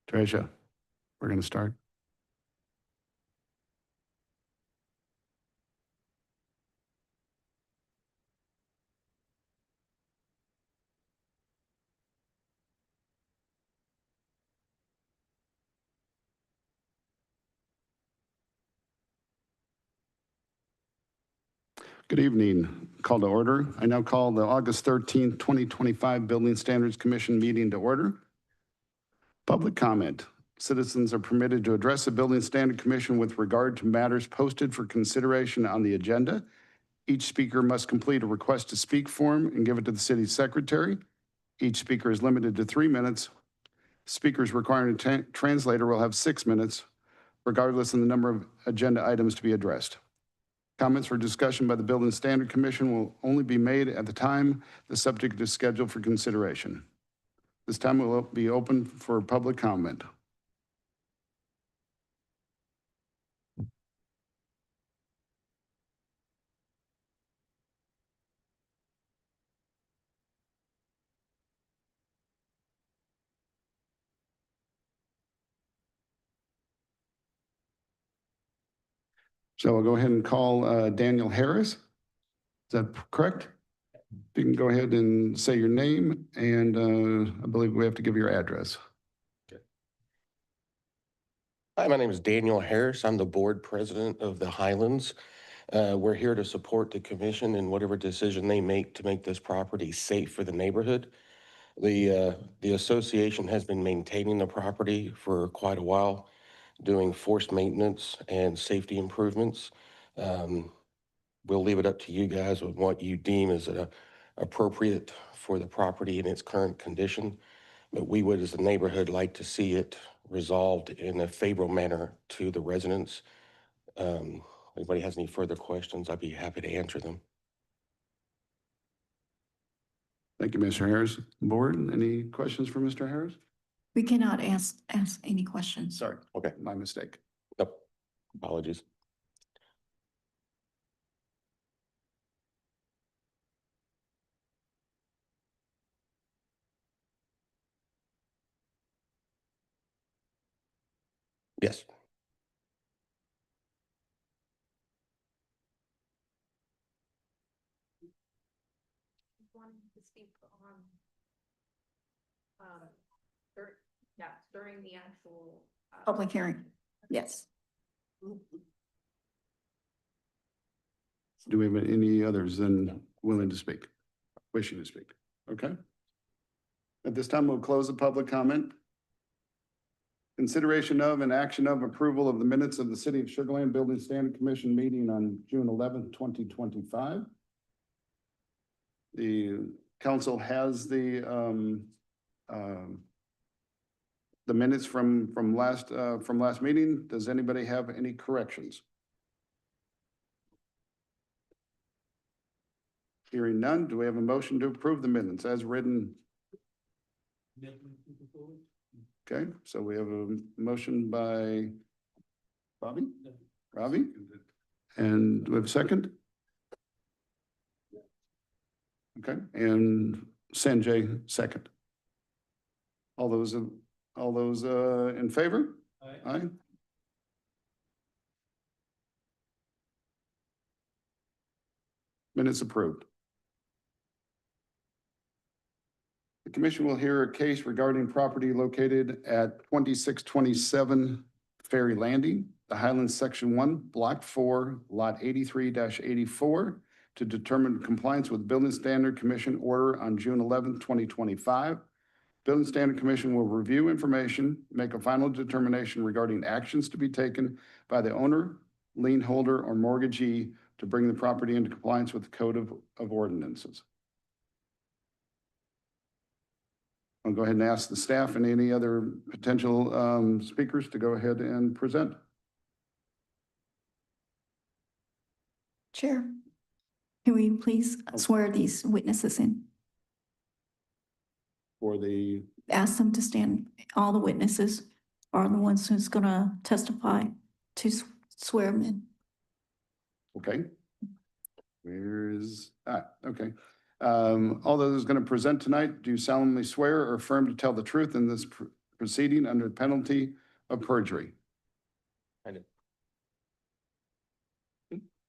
Tricia, we're going to start. Good evening. Call to order. I now call the August 13th, 2025 Building Standards Commission meeting to order. Public comment. Citizens are permitted to address the Building Standard Commission with regard to matters posted for consideration on the agenda. Each speaker must complete a request to speak form and give it to the city secretary. Each speaker is limited to 3 minutes. Speakers requiring a translator will have 6 minutes, regardless of the number of agenda items to be addressed. Comments for discussion by the Building Standard Commission will only be made at the time the subject is scheduled for consideration. This time will be open for public comment. So we'll go ahead and call Daniel Harris. Is that correct? You can go ahead and say your name, and I believe we have to give your address. Okay. Hi, my name is Daniel Harris. I'm the board president of the Highlands. We're here to support the commission in whatever decision they make to make this property safe for the neighborhood. The association has been maintaining the property for quite a while, doing forced maintenance and safety improvements. We'll leave it up to you guys with what you deem is appropriate for the property in its current condition. But we would, as a neighborhood, like to see it resolved in a favorable manner to the residents. Anybody has any further questions, I'd be happy to answer them. Thank you, Mr. Harris. Board, any questions for Mr. Harris? We cannot ask any questions. Sorry. Okay. My mistake. Nope. Apologies. Yes. Wanting to speak on, during the actual Public hearing. Yes. Do we have any others than willing to speak, wishing to speak? Okay. At this time, we'll close the public comment. Consideration of and action of approval of the minutes of the City of Sugar Land Building Standard Commission meeting on June 11th, 2025. The council has the minutes from last meeting. Does anybody have any corrections? Hearing none, do we have a motion to approve the minutes as written? Okay, so we have a motion by Robbie? Robbie? And do we have a second? Okay, and Sanjay, second. All those in favor? Aye. Aye. Minutes approved. The commission will hear a case regarding property located at 2627 Ferry Landing, the Highlands Section 1, Block 4, Lot 83-84, to determine compliance with Building Standard Commission order on June 11, 2025. Building Standard Commission will review information, make a final determination regarding actions to be taken by the owner, lien holder, or mortgagee to bring the property into compliance with the Code of Ordinances. I'll go ahead and ask the staff and any other potential speakers to go ahead and present. Chair, can we please swear these witnesses in? For the, Ask them to stand, all the witnesses are the ones who's gonna testify to swear them in. okay. Where is, okay. All those going to present tonight, do solemnly swear or affirm to tell the truth in this proceeding under penalty of perjury? I do.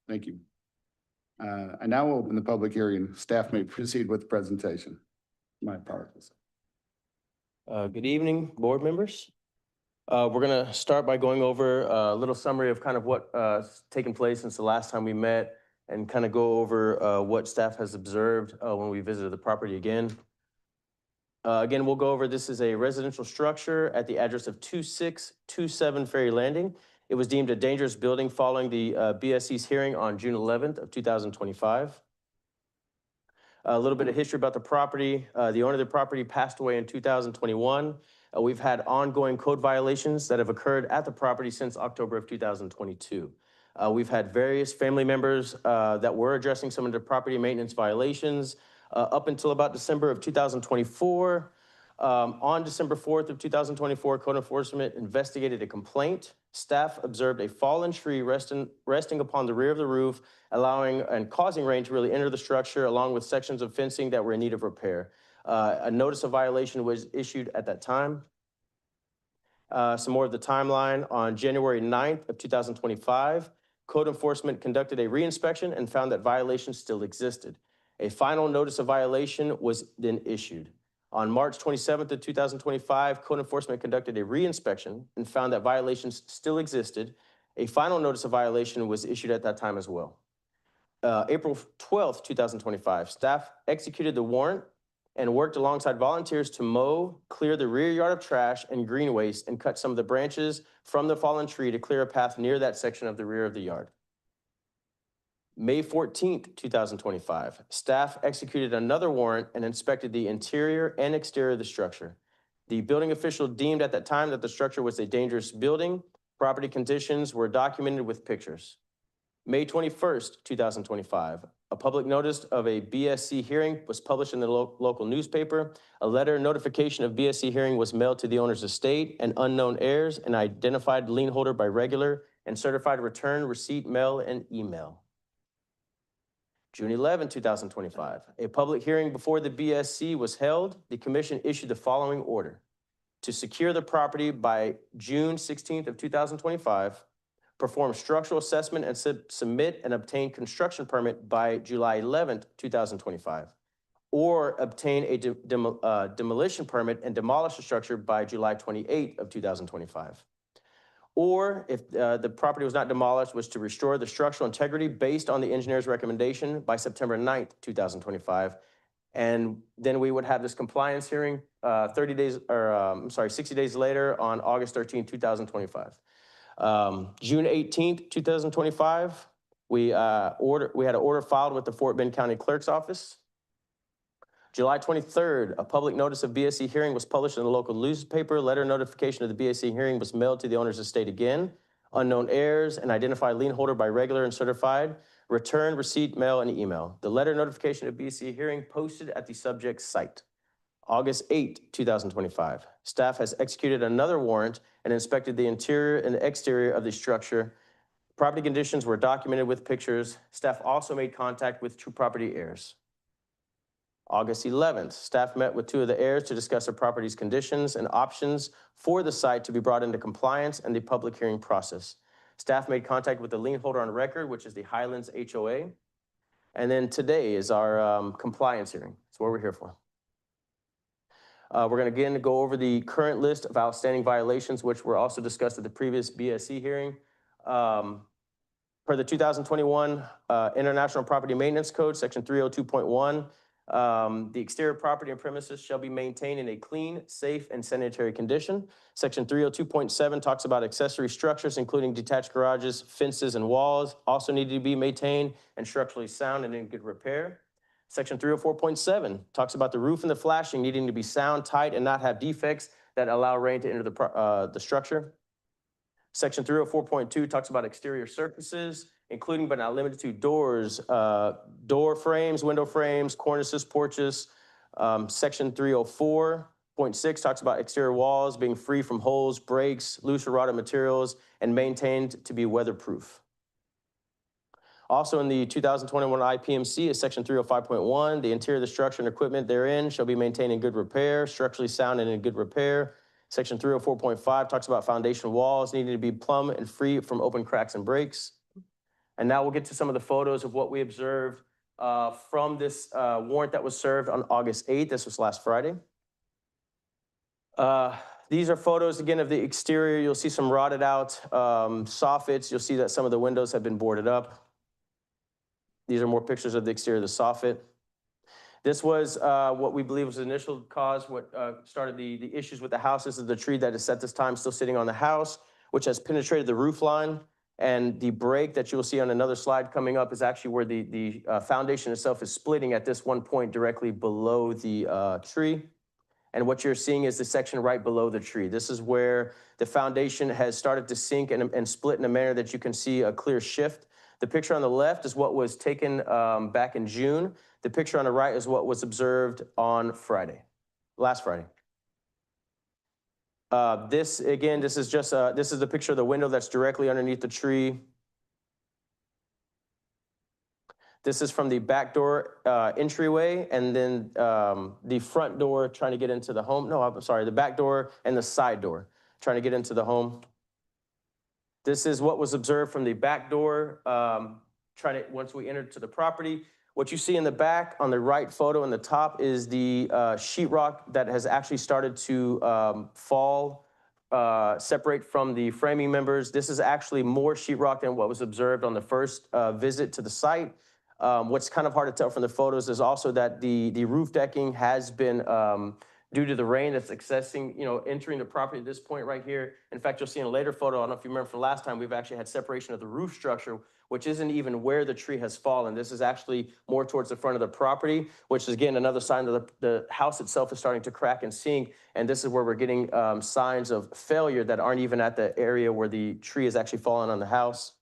Thank you. I now open the public hearing. Staff may proceed with the presentation. My apologies. Good evening, board members. We're going to start by going over a little summary of kind of what's taken place since the last time we met and kind of go over what staff has observed when we visited the property again. Again, we'll go over, this is a residential structure at the address of 2627 Ferry Landing. It was deemed a dangerous building following the BSC's hearing on June 11th of 2025. A little bit of history about the property. The owner of the property passed away in 2021. We've had ongoing code violations that have occurred at the property since October of 2022. We've had various family members that were addressing some of the property maintenance violations up until about December of 2024. On December 4th of 2024, code enforcement investigated a complaint. Staff observed a fallen tree resting upon the rear of the roof, allowing and causing rain to really enter the structure, along with sections of fencing that were in need of repair. A notice of violation was issued at that time. Some more of the timeline. On January 9th of 2025, code enforcement conducted a reinspection and found that violations still existed. A final notice of violation was then issued. On March 27th of 2025, code enforcement conducted a reinspection and found that violations still existed. A final notice of violation was issued at that time as well. April 12th, 2025, staff executed the warrant and worked alongside volunteers to mow, clear the rear yard of trash and green waste, and cut some of the branches from the fallen tree to clear a path near that section of the rear of the yard. May 14th, 2025, staff executed another warrant and inspected the interior and exterior of the structure. The building official deemed at that time that the structure was a dangerous building. Property conditions were documented with pictures. May 21st, 2025, a public notice of a BSC hearing was published in the local newspaper. A letter notification of BSC hearing was mailed to the owner's estate and unknown heirs and identified lien holder by regular and certified return, receipt, mail, and email. June 11, 2025, a public hearing before the BSC was held. The commission issued the following order: to secure the property by June 16th of 2025, perform structural assessment and submit and obtain construction permit by July 11th, 2025, or obtain a demolition permit and demolish the structure by July 28th of 2025. Or if the property was not demolished, was to restore the structural integrity based on the engineer's recommendation by September 9th, 2025. And then we would have this compliance hearing 60 days later on August 13th, 2025. June 18th, 2025, we had an order filed with the Fort Bend County Clerk's Office. July 23rd, a public notice of BSC hearing was published in the local newspaper. Letter notification of the BSC hearing was mailed to the owner's estate again. Unknown heirs and identified lien holder by regular and certified. Return, receipt, mail, and email. The letter notification of BSC hearing posted at the subject site. August 8, 2025. Staff has executed another warrant and inspected the interior and exterior of the structure. Property conditions were documented with pictures. Staff also made contact with two property heirs. August 11th, staff met with two of the heirs to discuss the property's conditions and options for the site to be brought into compliance and the public hearing process. Staff made contact with the lien holder on record, which is the Highlands HOA. And then today is our compliance hearing. That's what we're here for. We're going to again go over the current list of outstanding violations, which were also discussed at the previous BSC hearing. Per the 2021 International Property Maintenance Code, Section 302.1, the exterior property and premises shall be maintained in a clean, safe, and sanitary condition. Section 302.7 talks about accessory structures, including detached garages, fences, and walls, also need to be maintained and structurally sound and in good repair. Section 304.7 talks about the roof and the flashing needing to be sound, tight, and not have defects that allow rain to enter the structure. Section 304.2 talks about exterior surfaces, including but not limited to doors, door frames, window frames, cornices, porches. Section 304.6 talks about exterior walls being free from holes, breaks, loose or rotted materials, and maintained to be weatherproof. Also in the 2021 IPMC is section 305.1, the interior of the structure and equipment therein shall be maintained in good repair, structurally sound and in good repair. Section 304.5 talks about foundation walls needing to be plumb and free from open cracks and breaks. And now we'll get to some of the photos of what we observed from this warrant that was served on August 8th. This was last Friday. These are photos, again, of the exterior. You'll see some rotted out soffits. You'll see that some of the windows have been boarded up. These are more pictures of the exterior of the soffit. This was what we believe was the initial cause, what started the issues with the house. This is the tree that is at this time still sitting on the house, which has penetrated the roof line. And the break that you'll see on another slide coming up is actually where the foundation itself is splitting at this one point directly below the tree. And what you're seeing is the section right below the tree. This is where the foundation has started to sink and split in a manner that you can see a clear shift. The picture on the left is what was taken back in June. The picture on the right is what was observed on Friday, last Friday. This is the picture of the window that's directly underneath the tree. This is from the back door entryway, and then the front door trying to get into the home. No, I'm sorry, the back door and the side door trying to get into the home. This is what was observed from the back door, once we entered to the property. What you see in the back on the right photo in the top is the sheetrock that has actually started to fall, separate from the framing members. This is actually more sheetrock than what was observed on the first visit to the site. What's kind of hard to tell from the photos is also that the roof decking has been, due to the rain that's entering the property at this point right here. In fact, you'll see in a later photo, I don't know if you remember from last time, we've actually had separation of the roof structure, which isn't even where the tree has fallen. This is actually more towards the front of the property, which is, again, another sign that the house itself is starting to crack and sink. And this is where we're getting signs of failure that aren't even at the area where the tree is actually fallen on the house.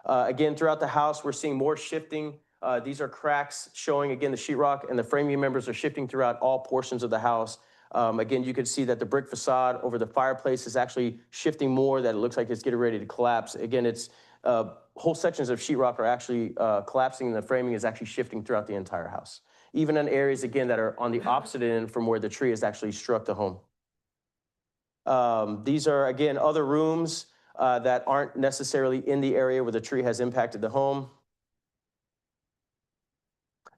Again, throughout the house, we're seeing more shifting. These are cracks showing, again, the sheetrock and the framing members are shifting throughout all portions of the house. Again, you can see that the brick facade over the fireplace is actually shifting more, that it looks like it's getting ready to collapse. Again, it's whole sections of sheetrock are actually collapsing, and the framing is actually shifting throughout the entire house. Even in areas, again, that are on the opposite end from where the tree has actually struck the home. These are, again, other rooms that aren't necessarily in the area where the tree has impacted the home.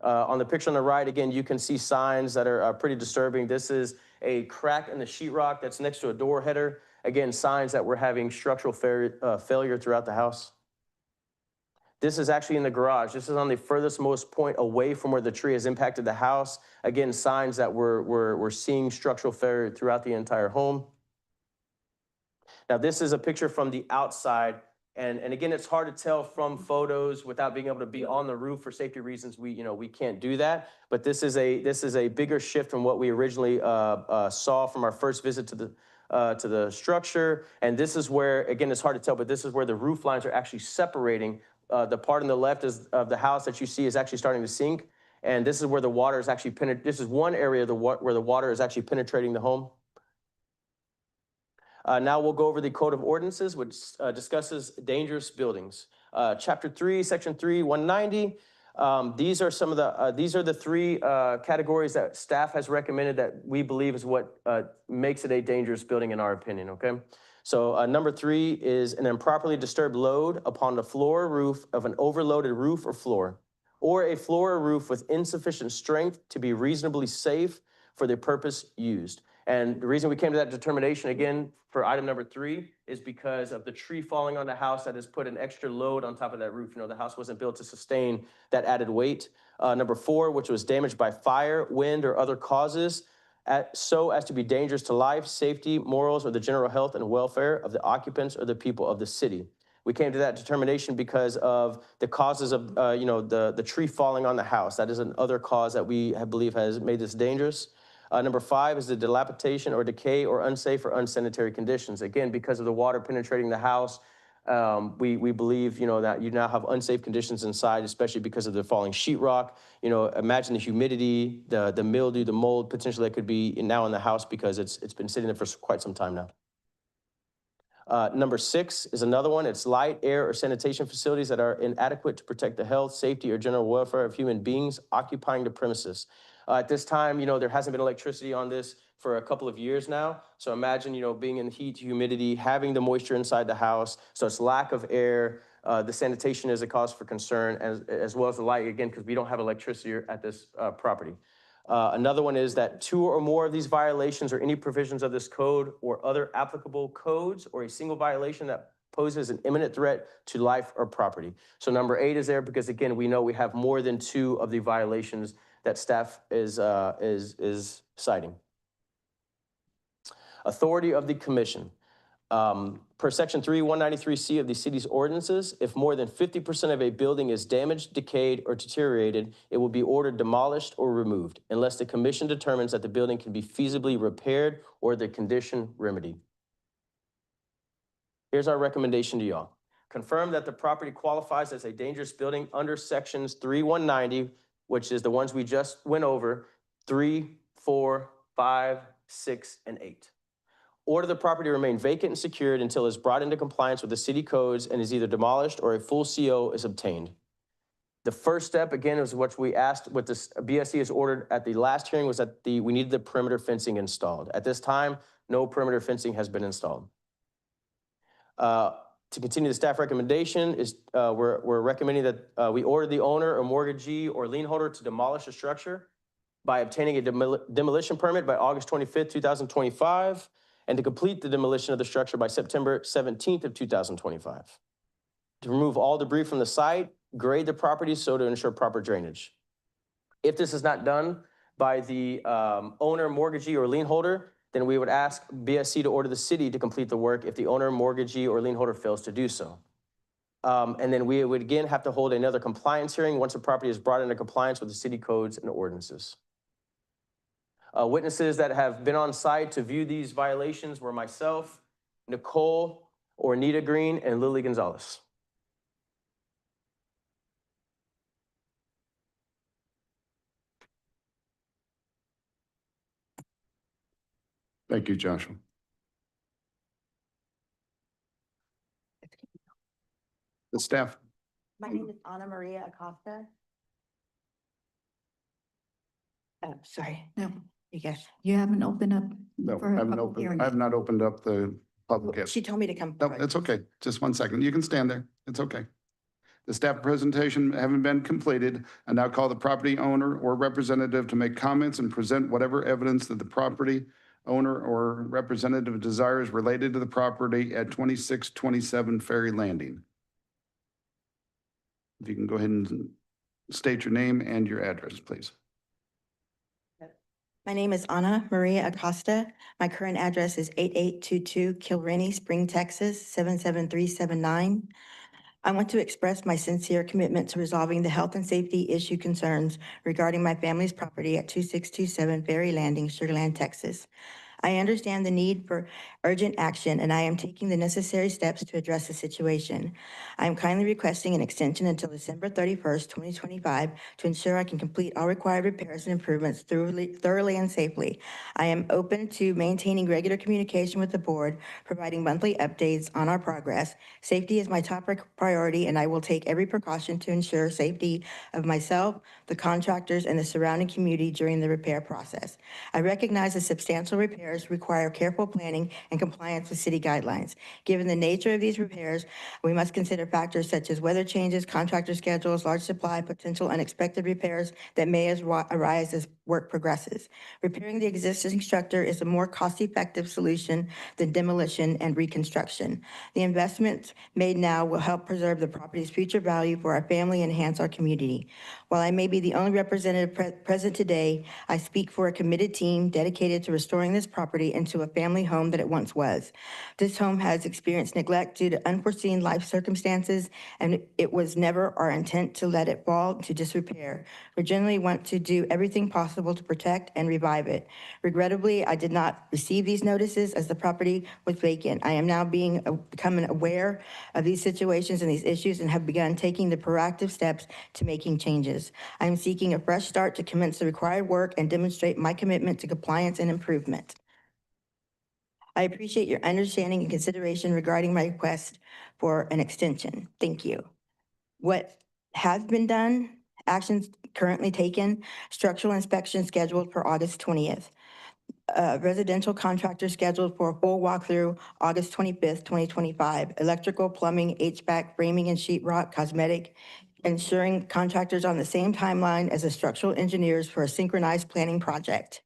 On the picture on the right, again, you can see signs that are pretty disturbing. This is a crack in the sheetrock that's next to a door header. Again, signs that we're having structural failure throughout the house. This is actually in the garage. This is on the furthest most point away from where the tree has impacted the house. Again, signs that we're seeing structural failure throughout the entire home. Now, this is a picture from the outside. And again, it's hard to tell from photos without being able to be on the roof for safety reasons. We can't do that. But this is a bigger shift from what we originally saw from our first visit to the structure. And this is where, again, it's hard to tell, but this is where the roof lines are actually separating. The part on the left of the house that you see is actually starting to sink. And this is where the water is actually this is one area where the water is actually penetrating the home. Now we'll go over the Code of Ordinances, which discusses dangerous buildings. Chapter 3, Section 3, 190. These are the three categories that staff has recommended that we believe is what makes it a dangerous building in our opinion, okay? So number 3 is an improperly disturbed load upon the floor or roof of an overloaded roof or floor, or a floor or roof with insufficient strength to be reasonably safe for the purpose used. And the reason we came to that determination, again, for item number 3 is because of the tree falling on the house that has put an extra load on top of that roof. The house wasn't built to sustain that added weight. Number 4, which was damaged by fire, wind, or other causes, so as to be dangerous to life, safety, morals, or the general health and welfare of the occupants or the people of the city. We came to that determination because of the causes of, the tree falling on the house. That is another cause that we believe has made this dangerous. Number 5 is the dilapidation or decay or unsafe or unsanitary conditions. Again, because of the water penetrating the house, we believe, that you now have unsafe conditions inside, especially because of the falling sheetrock. Imagine the humidity, the mildew, the mold potentially that could be now in the house because it's been sitting there for quite some time now. Number 6 is another one. It's light, air, or sanitation facilities that are inadequate to protect the health, safety, or general welfare of human beings occupying the premises. At this time, there hasn't been electricity on this for a couple of years now. So imagine, being in heat, humidity, having the moisture inside the house. So it's lack of air. The sanitation is a cause for concern, as well as the light, again, because we don't have electricity at this property. Another one is that 2 or more of these violations or any provisions of this code or other applicable codes or a single violation that poses an imminent threat to life or property. So number 8 is there because, again, we know we have more than 2 of the violations that staff is citing. Authority of the commission. Per section 3193C of the city's ordinances, if more than 50% of a building is damaged, decayed, or deteriorated, it will be ordered demolished or removed unless the commission determines that the building can be feasibly repaired or the condition remedied. Here's our recommendation to y'all. Confirm that the property qualifies as a dangerous building under sections 3190, which is the ones we just went over, 3, 4, 5, 6, and 8. Order the property to remain vacant and secured until it's brought into compliance with the city codes and is either demolished or a full CO is obtained. The first step, again, is what we asked, what this BSC has ordered at the last hearing was that we needed the perimeter fencing installed. At this time, no perimeter fencing has been installed. To continue the staff recommendation is we're recommending that we order the owner or mortgagee or lien holder to demolish the structure by obtaining a demolition permit by August 25th, 2025. And to complete the demolition of the structure by September 17th of 2025. To remove all debris from the site, grade the property so to ensure proper drainage. If this is not done by the owner, mortgagee, or lien holder, then we would ask BSC to order the city to complete the work if the owner, mortgagee, or lien holder fails to do so. And then we would again have to hold another compliance hearing once the property is brought into compliance with the city codes and ordinances. Witnesses that have been on site to view these violations were myself, Nicole, Ornita Green, and Lily Gonzalez. Thank you, Joshua. The staff. My name is Ana Maria Acosta. Sorry, No, you guys. you haven't opened up. No, for a I haven't public opened, hearing I have yet. not opened up the public yet. She told me to come. No, forward. it's okay. Just 1 second. You can stand there. It's okay. The staff presentation having been completed, I now call the property owner or representative to make comments and present whatever evidence that the property owner or representative desires related to the property at 2627 Ferry Landing. If you can go ahead and state your name and your address, please. My name is Ana Maria Acosta. My current address is 8822 Kilrenny Spring, Texas, 77379. I want to express my sincere commitment to resolving the health and safety issue concerns regarding my family's property at 2627 Ferry Landing, Sugar Land, Texas. I understand the need for urgent action, and I am taking the necessary steps to address the situation. I am kindly requesting an extension until December 31st, 2025 to ensure I can complete all required repairs and improvements thoroughly and safely. I am open to maintaining regular communication with the board, providing monthly updates on our progress. Safety is my top priority, and I will take every precaution to ensure safety of myself, the contractors, and the surrounding community during the repair process. I recognize the substantial repairs require careful planning and compliance with city guidelines. Given the nature of these repairs, we must consider factors such as weather changes, contractor schedules, large supply, potential unexpected repairs that may arise as work progresses. Repairing the existing structure is a more cost-effective solution than demolition and reconstruction. The investments made now will help preserve the property's future value for our family and enhance our community. While I may be the only representative present today, I speak for a committed team dedicated to restoring this property into a family home that it once was. This home has experienced neglect due to unforeseen life circumstances, and it was never our intent to let it fall to disrepair. We generally want to do everything possible to protect and revive it. Regrettably, I did not receive these notices as the property was vacant. I am now becoming aware of these situations and these issues and have begun taking the proactive steps to making changes. I am seeking a fresh start to commence the required work and demonstrate my commitment to compliance and improvement. I appreciate your understanding and consideration regarding my request for an extension. Thank you. What has been done, actions currently taken, structural inspection scheduled for August 20th. Residential contractor scheduled for a full walkthrough August 25th, 2025. Electrical, plumbing, HVAC, framing and sheetrock, cosmetic, ensuring contractors on the same timeline as the structural engineers for a synchronized planning project.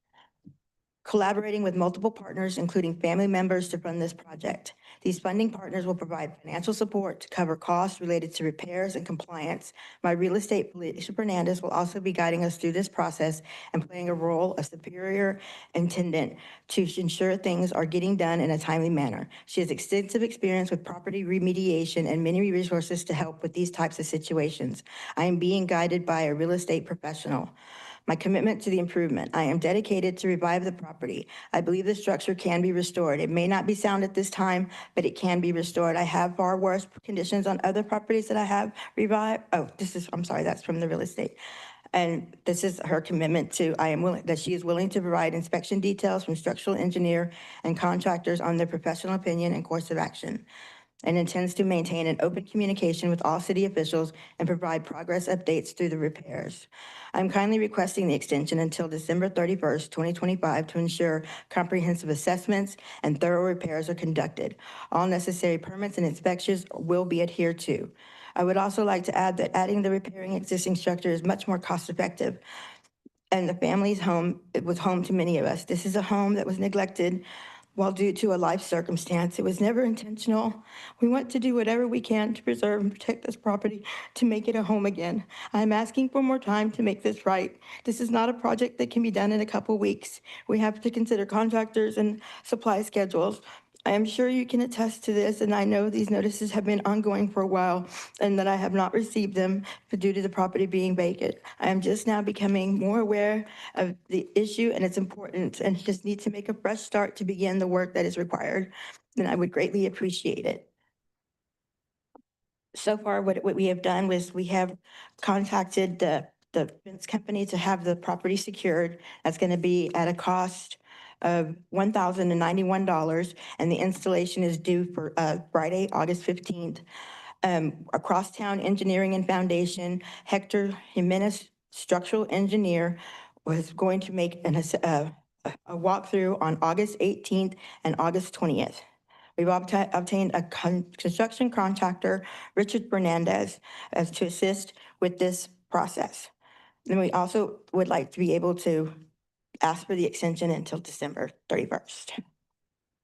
Collaborating with multiple partners, including family members, to fund this project. These funding partners will provide financial support to cover costs related to repairs and compliance. My real estate, Felicia Fernandez, will also be guiding us through this process and playing a role of superior intendant to ensure things are getting done in a timely manner. She has extensive experience with property remediation and many resources to help with these types of situations. I am being guided by a real estate professional. My commitment to the improvement. I am dedicated to revive the property. I believe the structure can be restored. It may not be sound at this time, but it can be restored. I have far worse conditions on other properties that I have revived. Oh, I'm sorry, that's from the real estate. And this is her commitment to, that she is willing to provide inspection details from structural engineer and contractors on their professional opinion and course of action, and intends to maintain an open communication with all city officials and provide progress updates through the repairs. I'm kindly requesting the extension until December 31st, 2025 to ensure comprehensive assessments and thorough repairs are conducted. All necessary permits and inspections will be adhered to. I would also like to add that adding the repairing existing structure is much more cost effective, and the family's home, it was home to many of us. This is a home that was neglected while due to a life circumstance. It was never intentional. We want to do whatever we can to preserve and protect this property to make it a home again. I'm asking for more time to make this right. This is not a project that can be done in a couple weeks. We have to consider contractors and supply schedules. I am sure you can attest to this, and I know these notices have been ongoing for a while and that I have not received them due to the property being vacant. I am just now becoming more aware of the issue and its importance, and just need to make a fresh start to begin the work that is required. And I would greatly appreciate it. So far, what we have done was we have contacted the fence company to have the property secured. That's going to be at a cost of $1,091, and the installation is due for Friday, August 15th. Across Town Engineering and Foundation, Hector Jimenez, structural engineer, was going to make a walkthrough on August 18th and August 20th. We've obtained a construction contractor, Richard Fernandez, as to assist with this process. And we also would like to be able to ask for the extension until December 31st.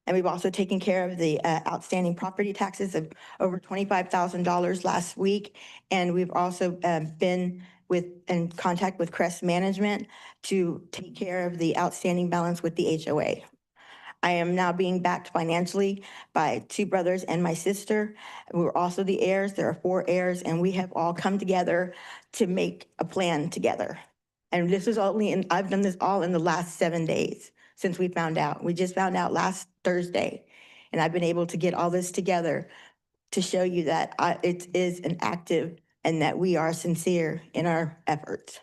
And we've also taken care of the outstanding property taxes of over $25,000 last week. And we've also been in contact with Crest Management to take care of the outstanding balance with the HOA. I am now being backed financially by two brothers and my sister. We're also the heirs. There are 4 heirs, and we have all come together to make a plan together. And this is I've done this all in the last 7 days since we found out. We just found out last Thursday, and I've been able to get all this together to show you that it is an active and that we are sincere in our efforts.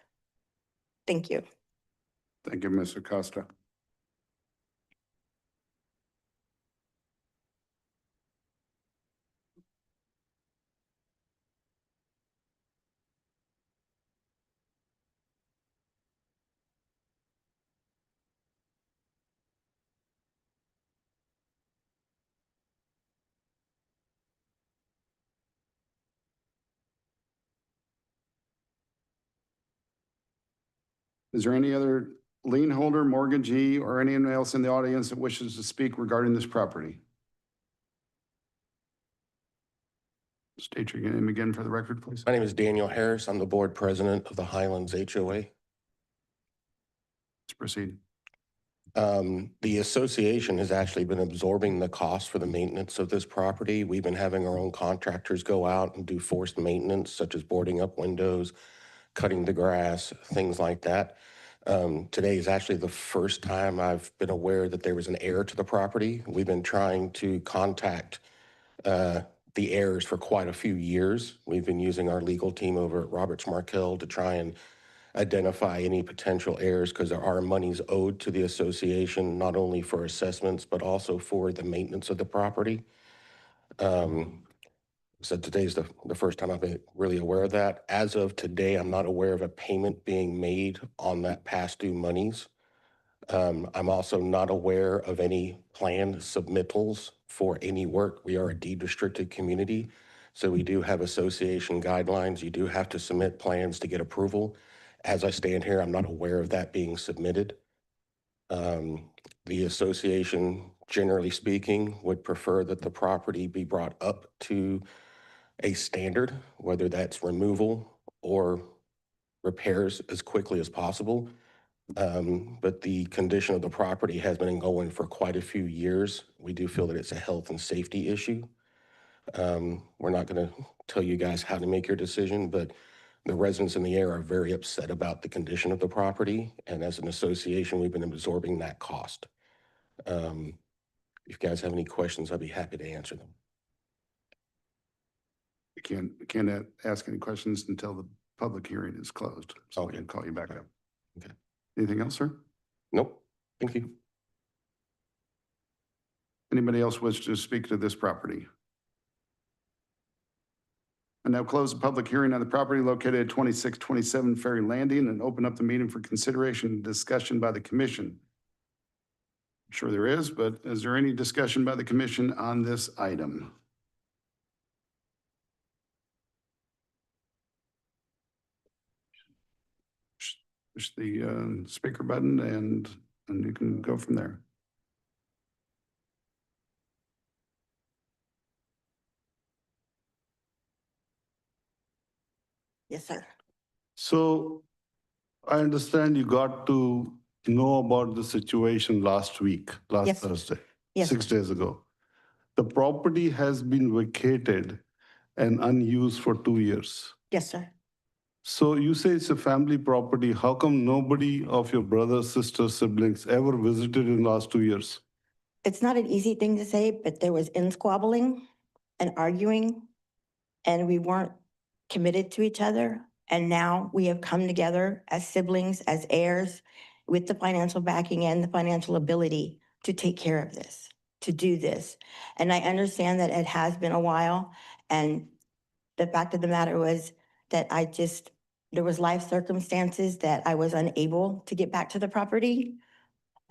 Thank you. Thank you, Ms. Acosta. Is there any other lien holder, mortgagee, or anyone else in the audience that wishes to speak regarding this property? State your name again for the record, please. My name is Daniel Harris. I'm the board president of the Highlands HOA. Let's proceed. The association has actually been absorbing the cost for the maintenance of this property. We've been having our own contractors go out and do forced maintenance, such as boarding up windows, cutting the grass, things like that. Today is actually the first time I've been aware that there was an heir to the property. We've been trying to contact the heirs for quite a few years. We've been using our legal team over at Roberts Markell to try and identify any potential errors because there are monies owed to the association, not only for assessments, but also for the maintenance of the property. So today's the first time I've been really aware of that. As of today, I'm not aware of a payment being made on that past due monies. I'm also not aware of any planned submittals for any work. We are a deed restricted community, so we do have association guidelines. You do have to submit plans to get approval. As I stand here, I'm not aware of that being submitted. The association, generally speaking, would prefer that the property be brought up to a standard, whether that's removal or repairs as quickly as possible. But the condition of the property has been going for quite a few years. We do feel that it's a health and safety issue. We're not going to tell you guys how to make your decision, but the residents in the area are very upset about the condition of the property. And as an association, we've been absorbing that cost. If you guys have any questions, I'd be happy to answer them. You can't ask any questions until the public hearing is closed. So I Okay. can call you back up. Okay. Anything else, sir? Nope. Thank you. Anybody else wish to speak to this property? I now close the public hearing on the property located at 2627 Ferry Landing and open up the meeting for consideration and discussion by the commission. I'm sure there is, but is there any discussion by the commission on this item? Push the speaker button and you can go from there. Yes, sir. So I understand you got to know about the situation last week, last Yes. Thursday, Yes, 6 days ago. The property has been vacated and unused for 2 years. yes, sir. So you say it's a family property. How come nobody of your brothers, sisters, siblings ever visited in last 2 years? It's not an easy thing to say, but there was squabbling and arguing, and we weren't committed to each other. And now we have come together as siblings, as heirs, with the financial backing and the financial ability to take care of this, to do this. And I understand that it has been a while, and the fact of the matter was that there was life circumstances that I was unable to get back to the property,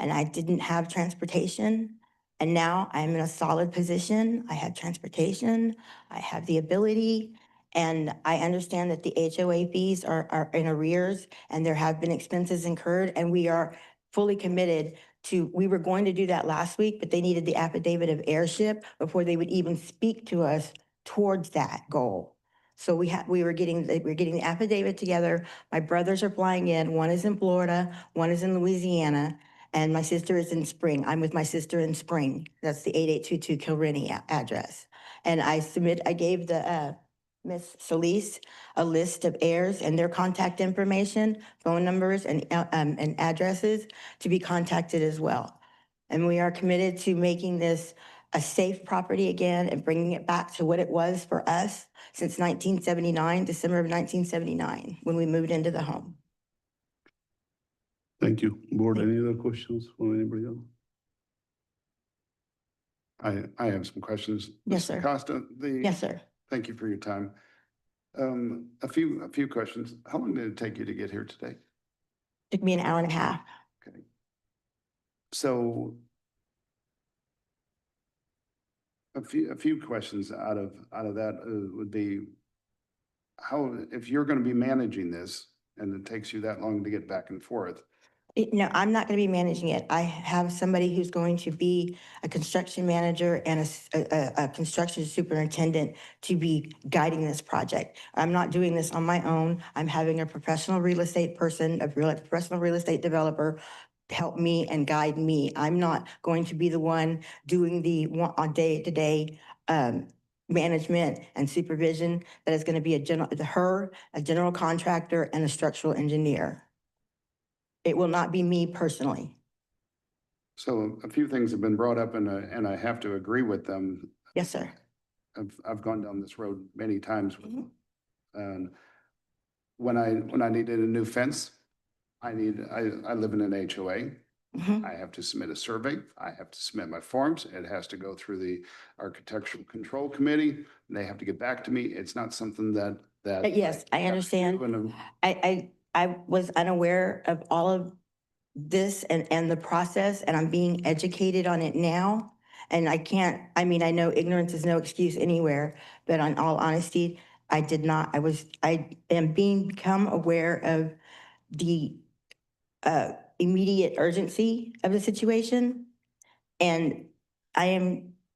and I didn't have transportation. And now I'm in a solid position. I have transportation, I have the ability, and I understand that the HOA fees are in arrears, and there have been expenses incurred, and we are fully committed to, we were going to do that last week, but they needed the affidavit of heirship before they would even speak to us towards that goal. So we're getting the affidavit together. My brothers are flying in. One is in Florida, one is in Louisiana, and my sister is in Spring. I'm with my sister in Spring. That's the 8822 Kilrenny address. And I gave the Miss Solis a list of heirs and their contact information, phone numbers and addresses to be contacted as well. And we are committed to making this a safe property again and bringing it back to what it was for us since 1979, December of 1979, when we moved into the home. Thank you. Board, any other questions from anybody else? I have some questions. Yes, Mr. sir. Costa, Yes, sir. thank you for your time. A few questions. How long did it take you to get here today? Took me an hour and a half. Okay. So a few questions out of that would be how, if you're going to be managing this and it takes you that long to get back and forth. No, I'm not going to be managing it. I have somebody who's going to be a construction manager and a construction superintendent to be guiding this project. I'm not doing this on my own. I'm having a professional real estate person, professional real estate developer help me and guide me. I'm not going to be the one doing the day-to-day management and supervision. That is going to be a general contractor and a structural engineer. It will not be me personally. So a few things have been brought up and I have to agree with them. Yes, sir. I've gone down this road many times with them. And when I needed a new fence, I live in an HOA. Mhm. I have to submit a survey. I have to submit my forms. It has to go through the Architectural Control Committee. And they have to get back to me. It's not something that. Yes, I understand. I was unaware of all of this and the process, and I'm being educated on it now. And I can't, I mean, I know ignorance is no excuse anywhere, but in all honesty, I am become aware of the immediate urgency of the situation. And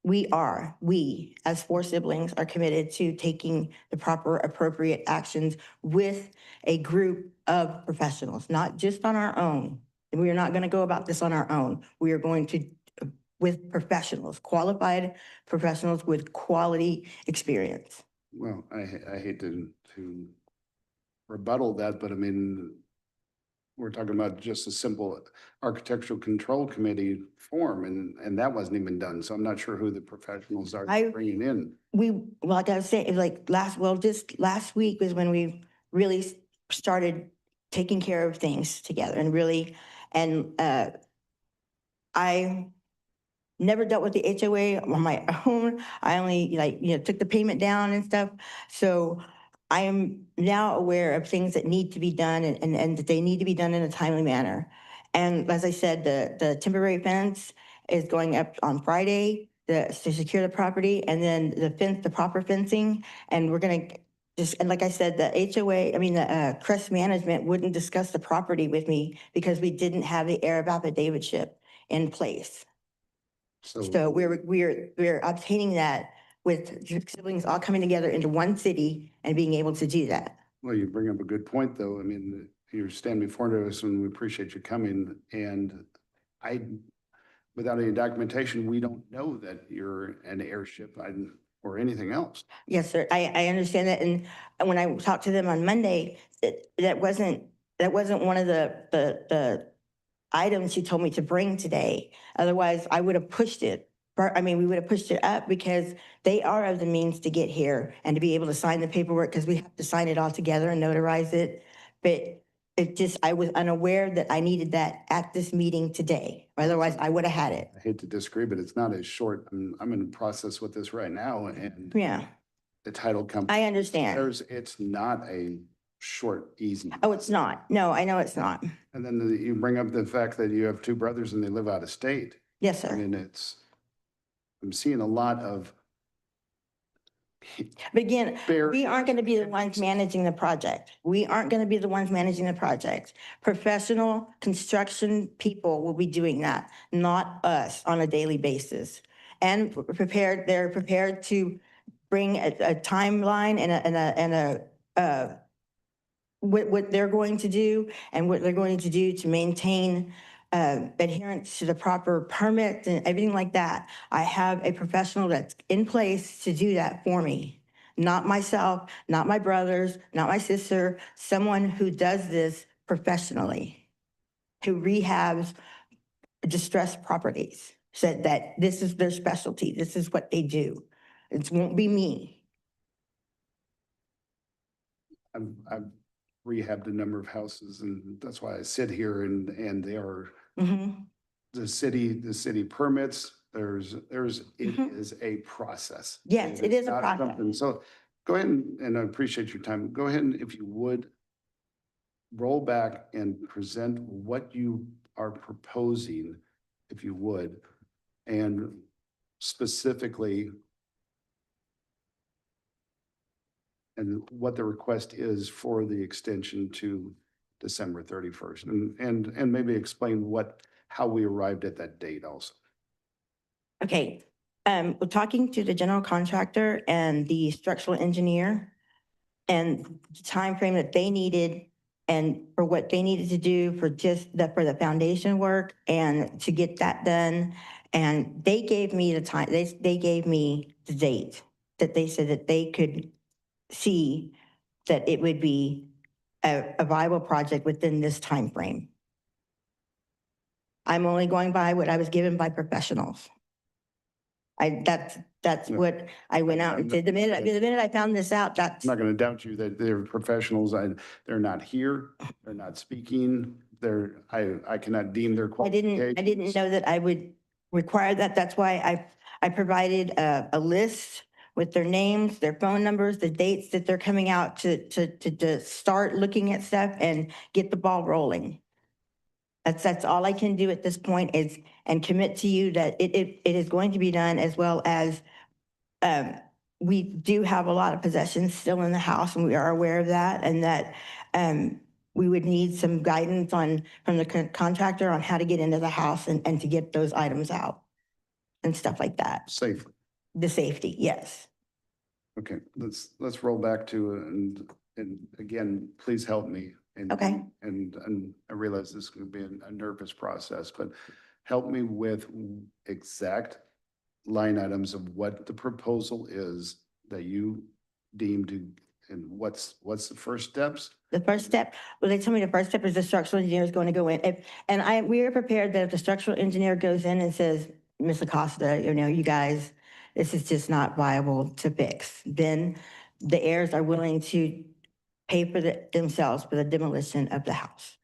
we as four siblings are committed to taking the proper appropriate actions with a group of professionals, not just on our own. And we are not going to go about this on our own. We are going to, with professionals, qualified professionals with quality experience. Well, I hate to rebuttal that, but I mean, we're talking about just a simple Architectural Control Committee form, and that wasn't even done. So I'm not sure who the professionals are bringing in. Like I was saying, just last week was when we really started taking care of things together I never dealt with the HOA on my own. I only took the payment down and stuff. So I am now aware of things that need to be done and that they need to be done in a timely manner. And as I said, the temporary fence is going up on Friday to secure the property, and then the proper fencing. And we're going to and like I said, the Crest Management wouldn't discuss the property with me because we didn't have the heir of affidavitship in place. So we're obtaining that with siblings all coming together into one city and being able to do that. Well, you bring up a good point, though. I mean, you're standing before us and we appreciate you coming. And without any documentation, we don't know that you're an airship or anything else. Yes, sir. I understand that. And when I talked to them on Monday, that wasn't one of the items you told me to bring today. Otherwise, I would have pushed it. We would have pushed it up because they are of the means to get here and to be able to sign the paperwork, because we have to sign it all together and notarize it. But I was unaware that I needed that at this meeting today. Otherwise, I would have had it. I hate to disagree, but it's not as short. I'm in the process with this right now, and Yeah, the title company. I understand. It's not a short, easy. Oh, it's not. No, I know it's not. And then you bring up the fact that you have two brothers and they live out of state. Yes, I sir. mean, I'm seeing a lot of. But again, we aren't going to be the ones managing the project. Professional construction people will be doing that, not us on a daily basis. And they're prepared to bring a timeline and what they're going to do and what they're going to do to maintain adherence to the proper permits and everything like that. I have a professional that's in place to do that for me. Not myself, not my brothers, not my sister, someone who does this professionally, who rehabs distressed properties. Said that this is their specialty. This is what they do. It won't be me. I've rehabbed a number of houses, and that's why I sit here and they are Mm-hmm. the city permits. It is a process. Yes, it is a Not process. something- So go ahead and I appreciate your time. Go ahead and, if you would, roll back and present what you are proposing, if you would, and specifically and what the request is for the extension to December 31st, and maybe explain how we arrived at that date also. Okay, we're talking to the general contractor and the structural engineer and the timeframe that they needed and for what they needed to do for for the foundation work and to get that done. And they gave me the time, they gave me the date that they said that they could see that it would be a viable project within this timeframe. I'm only going by what I was given by professionals. That's No. what I went out and did. The minute I found this out, that's, I'm not going to doubt you that they're professionals. They're not here. They're not speaking. I cannot deem their I didn't qualifications. know that I would require that. That's why I provided a list with their names, their phone numbers, the dates that they're coming out to start looking at stuff and get the ball rolling. That's all I can do at this point is, and commit to you that it is going to be done, as well as, we do have a lot of possessions still in the house, and we are aware of that, and that, we would need some guidance from the contractor on how to get into the house and to get those items out and stuff like that. Safely. The safety, yes. Okay, let's roll back to, and again, please help me. And- Okay. And I realize this could be a nervous process, but help me with exact line items of what the proposal is that you deem to, and what's the first steps? The first step, well, they told me the first step is the structural engineer is going to go in. We are prepared that if the structural engineer goes in and says, Ms. Acosta, you guys, this is just not viable to fix, then the heirs are willing to pay for themselves for the demolition of the house.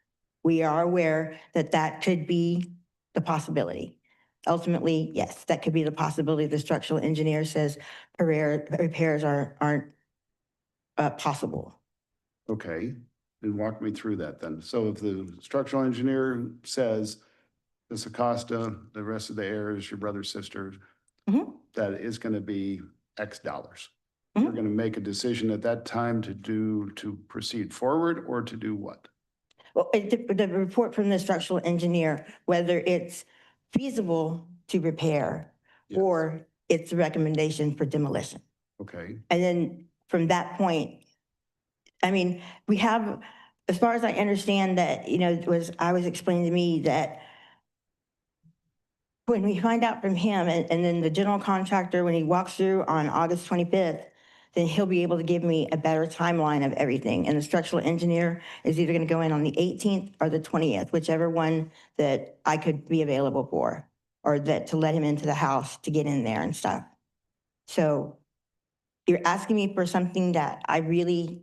We are aware that that could be the possibility. Ultimately, yes, that could be the possibility. The structural engineer says repairs aren't possible. Okay, and walk me through that then. So if the structural engineer says, Ms. Acosta, the rest of the heirs, your brother, sister, Mhm. that is going to be X dollars. You're Mhm. going to make a decision at that time to proceed forward or to do what? Well, the report from the structural engineer, whether it's feasible to repair Yes. or it's a recommendation for demolition. Okay, And then from that point, I mean, we have, as far as I understand that, I was explaining to me that when we find out from him and then the general contractor, when he walks through on August 25th, then he'll be able to give me a better timeline of everything. And the structural engineer is either going to go in on the 18th or the 20th, whichever one that I could be available for, or that to let him into the house to get in there and stuff. So you're asking me for something that I really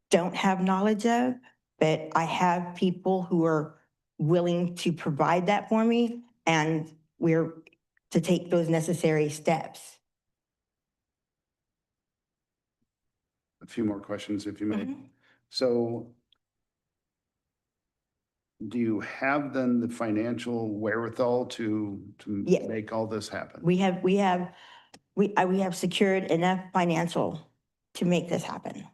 don't have knowledge of, but I have people who are willing to provide that for me, and we're to take those necessary steps. a few more questions if you may. Mhm. So do you have then the financial wherewithal to Yeah. make all this happen? We have secured enough financial to make this happen.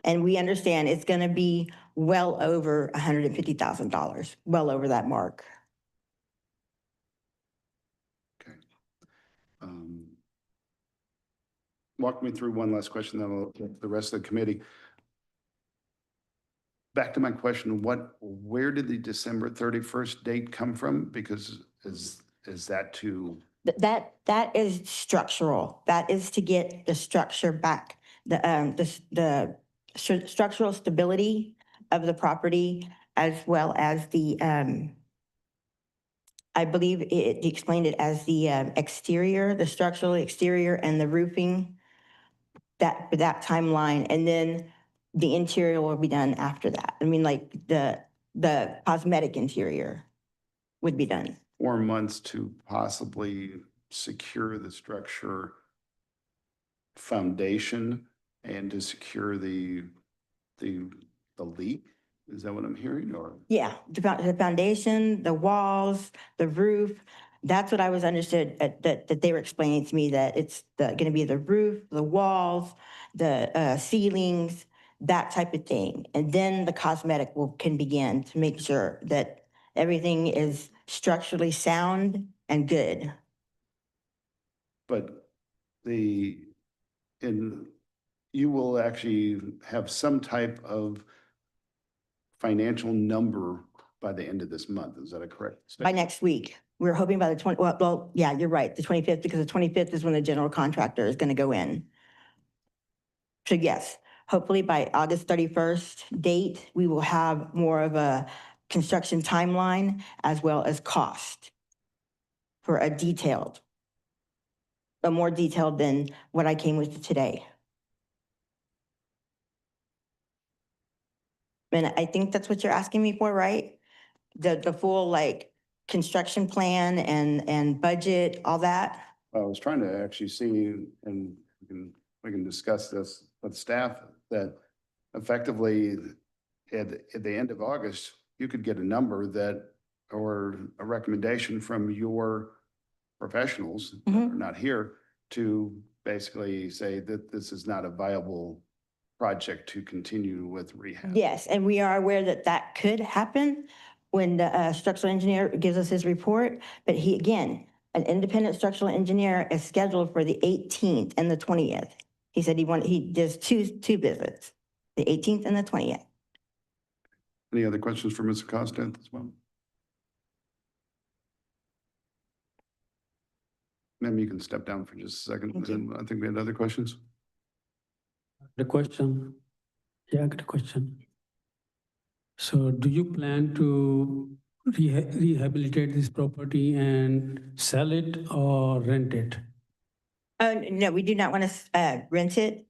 And we understand it's going to be well over $150,000, well over that mark. Okay. Walk me through one last question, then I'll get the rest of the committee. Back to my question, where did the December 31st date come from? Because is that to, That is structural. That is to get the structure back, the structural stability of the property, as well as the, I believe it explained it as the exterior, the structural exterior and the roofing, that timeline. And then the interior will be done after that. I mean, like the cosmetic interior would be done. 4 months to possibly secure the structure foundation and to secure the leak? Is that what I'm hearing, or? Yeah, the foundation, the walls, the roof. That's what I was understood that they were explaining to me, that it's going to be the roof, the walls, the ceilings, that type of thing. And then the cosmetic can begin to make sure that everything is structurally sound and good. But you will actually have some type of financial number by the end of this month. Is that a correct By statement? next week. We're hoping by the 20, well, yeah, you're right, the 25th, because the 25th is when the general contractor is going to go in. So yes, hopefully by August 31st date, we will have more of a construction timeline as well as cost for a detailed more detailed than what I came with today. And I think that's what you're asking me for, right? The full like construction plan and budget, all that? I was trying to actually see, and we can discuss this with staff, that effectively at the end of August, you could get a number that, or a recommendation from your professionals that are not here to basically say that this is not a viable project to continue with rehab. Yes, and we are aware that that could happen when the structural engineer gives us his report. But he, again, an independent structural engineer is scheduled for the 18th and the 20th. He said he does two visits, the 18th and the 20th. Any other questions for Ms. Acosta as well? Ma'am, you can step down for just a second. Thank you. And I think we had other questions. The question, yeah, I got a question. So do you plan to rehabilitate this property and sell it or rent it? No, we do not want to rent it.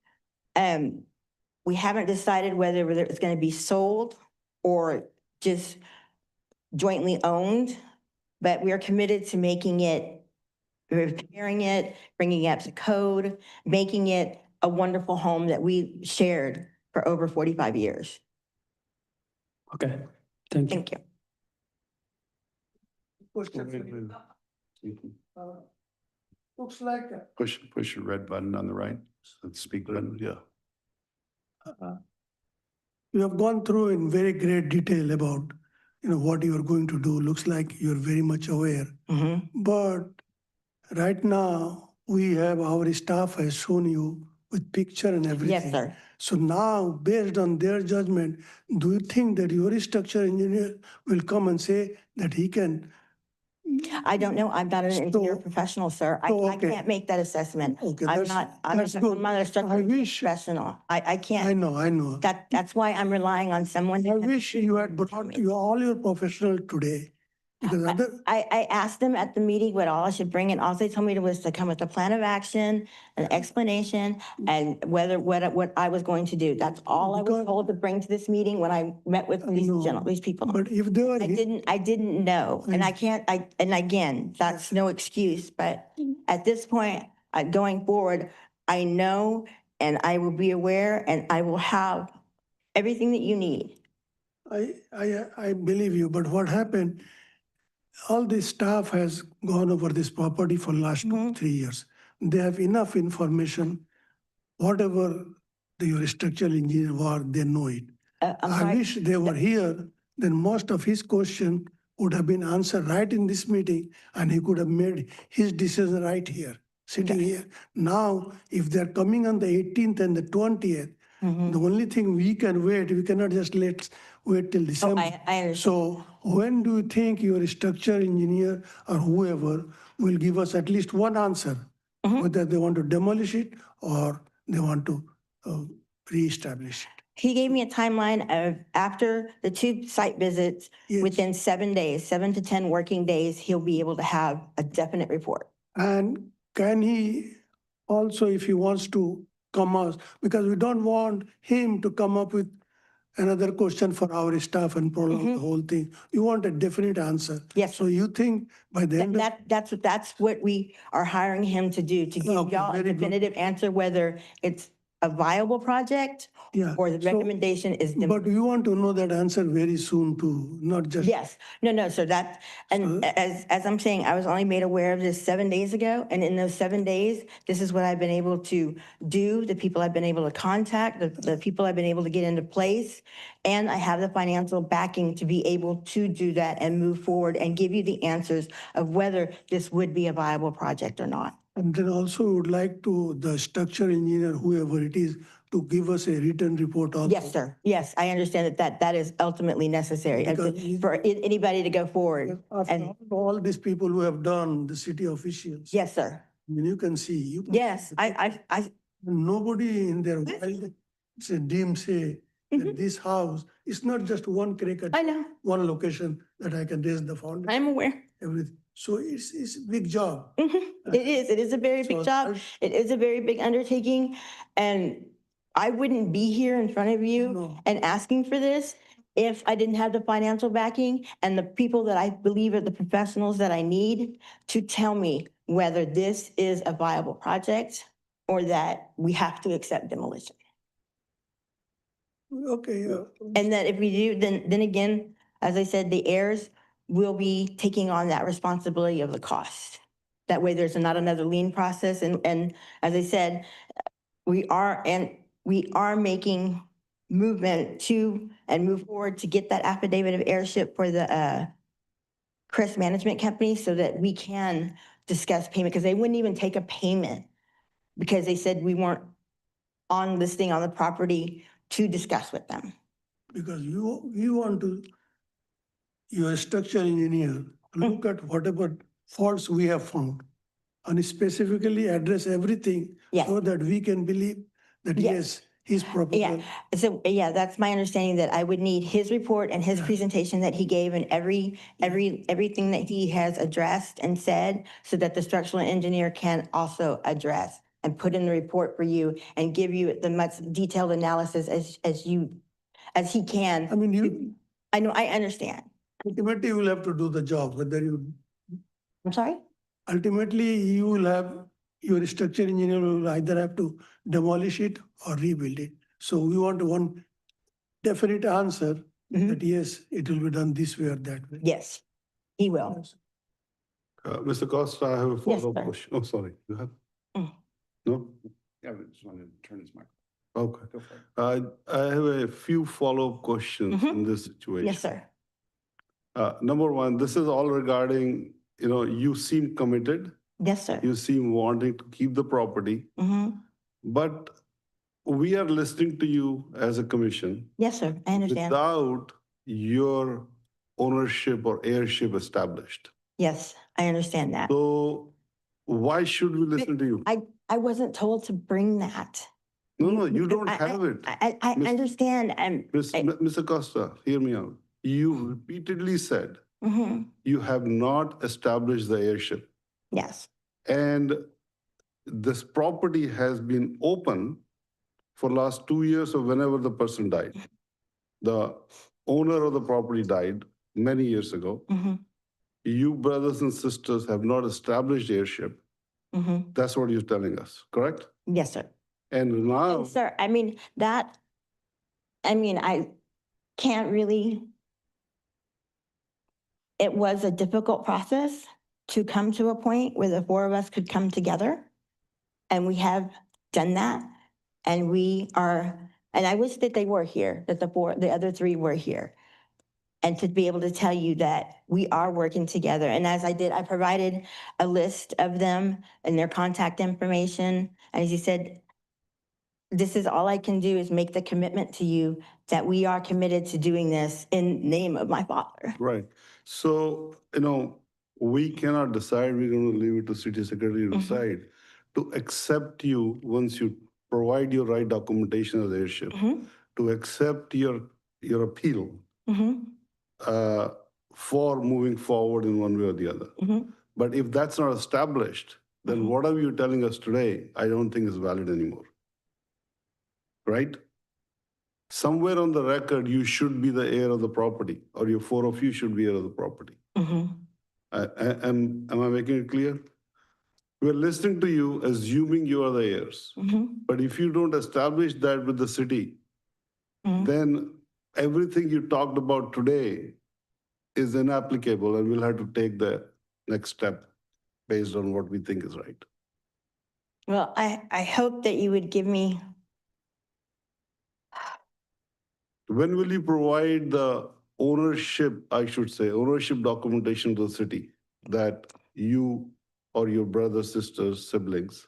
We haven't decided whether it's going to be sold or just jointly owned, but we are committed to making it, repairing it, bringing it up to code, making it a wonderful home that we shared for over 45 years. Okay, thank you. Thank you. Looks like Push your red button on the right, the speak button. Yeah. you have gone through in very great detail about, what you are going to do. Looks like you're very much aware. Mhm. But right now, we have, our staff has shown you with picture and everything. Yes, sir. So now, based on their judgment, do you think that your structure engineer will come and say that he can? I don't know. I'm not an engineer So- professional, sir. I okay. can't make that assessment. Okay, I'm that's, not that's good. a structural I wish, professional. I I can't, know. that's why I'm relying on someone. I wish you had brought all your professional today. Because other, I asked them at the meeting what all I should bring, and all they told me was to come with a plan of action, an explanation, and what I was going to do. That's all I was Because- told to bring to this meeting when I met with I know. these people. but if they were, I didn't know, and I can't, and again, that's no excuse, but at this point, going forward, I know and I will be aware and I will have everything that you need. I believe you, but what happened, all the staff has gone over this property for last Mhm. 3 years. They have enough information, whatever your structural engineer was, they know it. I'm I sorry. wish they were here, then most of his question would have been answered right in this meeting, and he could have made his decision right here, sitting here. Now, if they're coming on the 18th and the 20th, Mhm. the only thing we can wait, we cannot just wait till Oh, December. I understand. So when do you think your structure engineer or whoever will give us at least one answer? Mhm. Whether they want to demolish it or they want to reestablish it? He gave me a timeline of after the 2 site visits, Yes. within 7 days, 7 to 10 working days, he'll be able to have a definite report. And can he also, if he wants to come out, because we don't want him to come up with another question for our staff and prolong the whole thing. You want a definite answer. Yes, So you think by the end of, That's what we are hiring him to do, to give Okay, y'all a very good. definitive answer, whether it's a viable project yeah. or the So- recommendation is. But we want to know that answer very soon too, not just. Yes, no, sir, and So- as I'm saying, I was only made aware of this 7 days ago, and in those 7 days, this is what I've been able to do, the people I've been able to contact, the people I've been able to get into place, and I have the financial backing to be able to do that and move forward and give you the answers of whether this would be a viable project or not. And then also we would like to, the structure engineer, whoever it is, to give us a written report also. Yes, sir, yes, I understand that is ultimately necessary Because- for anybody to go forward. After And- all these people who have done, the city officials. Yes, sir, I mean, you can see. yes, I, Nobody in their wildest dream say that this house is not just one crack at I know, one location that I can raise the foundation, I'm aware. everything. So it's a big job. It is a very big So job. It is a very big undertaking. And I wouldn't be here in front of you No. and asking for this if I didn't have the financial backing and the people that I believe are the professionals that I need to tell me whether this is a viable project or that we have to accept demolition. Okay, And that if we do, then again, as I said, the heirs will be taking on that responsibility of the cost. That way there's not another lien process. And as I said, we are making movement to and move forward to get that affidavit of heirship for the Crest Management Company so that we can discuss payment, because they wouldn't even take a payment because they said we weren't on this thing on the property to discuss with them. because you want to, you're a structural engineer, look at whatever faults we have found and specifically address everything Yes. so that we can believe that Yes. yes, his proposal. Yeah, so, yeah, that's my understanding, that I would need his report and his Yeah. presentation that he gave and everything that he has addressed and said, so that the structural engineer can also address and put in the report for you and give you the much detailed analysis as he can. I mean, you, I know, I understand. ultimately you will have to do the job, whether you, I'm sorry? ultimately you will have, your structural engineer will either have to demolish it or rebuild it. So we want one definite answer Mhm. that yes, it will be done this way or that way. Yes, he will. Mr. Costa, I have a follow-up sir. question. Oh, sorry, you have? Mm. No? Yeah, I just wanted to turn his mic. Okay. Go for it. I have a few follow-up questions Mhm. in this situation. Yes, sir. Number one, this is all regarding, you seem committed, Yes, sir. you seem wanting to keep the property, Mhm. but we are listening to you as a commission Yes, sir, I understand. without your ownership or heirship established. Yes, I understand that. So why should we listen to you? I wasn't told to bring that. No, you don't I- have it. I Miss- understand, Mr. Costa, hear me out. You repeatedly said mhm, you have not established the heirship. yes, And this property has been open for last 2 years or whenever the person died. The owner of the property died many years ago. mhm, You brothers and sisters have not established heirship. mhm, That's what you're telling us, correct? yes, sir. And now, And sir, I can't really, it was a difficult process to come to a point where the four of us could come together. And we have done that. And I wish that they were here, that the other three were here. And to be able to tell you that we are working together. And as I did, I provided a list of them and their contact information. And as you said, this is all I can do is make the commitment to you that we are committed to doing this in name of my father. right, so, we cannot decide, we're going to leave it to city secretary to decide, to accept you once you provide your right documentation of the heirship, Mhm, to accept your appeal mhm, for moving forward in one way or the other. mhm. But if that's not established, then whatever you're telling us today, I don't think is valid anymore. Right? Somewhere on the record, you should be the heir of the property, or your four of you should be heir of the property. Mhm. Am I making it clear? We're listening to you, assuming you are the heirs. Mhm. But if you don't establish that with the city, Mhm. then everything you talked about today is inapplicable, and we'll have to take the next step based on what we think is right. Well, I hope that you would give me, When will you provide the ownership, I should say, ownership documentation to the city that you or your brothers, sisters, siblings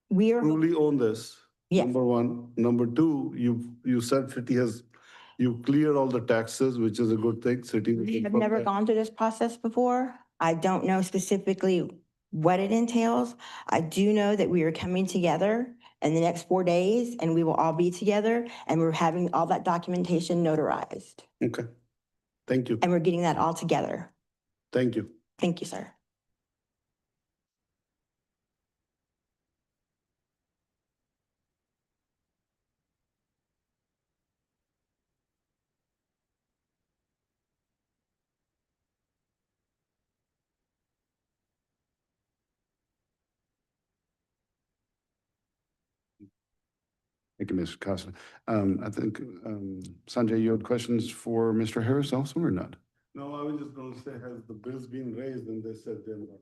we are, truly own this? Yes. Number one. Number two, you said you cleared all the taxes, which is a good thing. City. will we have confirm never that. gone through this process before. I don't know specifically what it entails. I do know that we are coming together in the next 4 days and we will all be together and we're having all that documentation notarized Okay. Thank you. and we're getting that all together. Thank you. Thank you, sir. Thank you, Mr. Costa. I think, Sanjay, you had questions for Mr. Harris also or not? No, I was just gonna say, has the bills been raised? And they said they're not.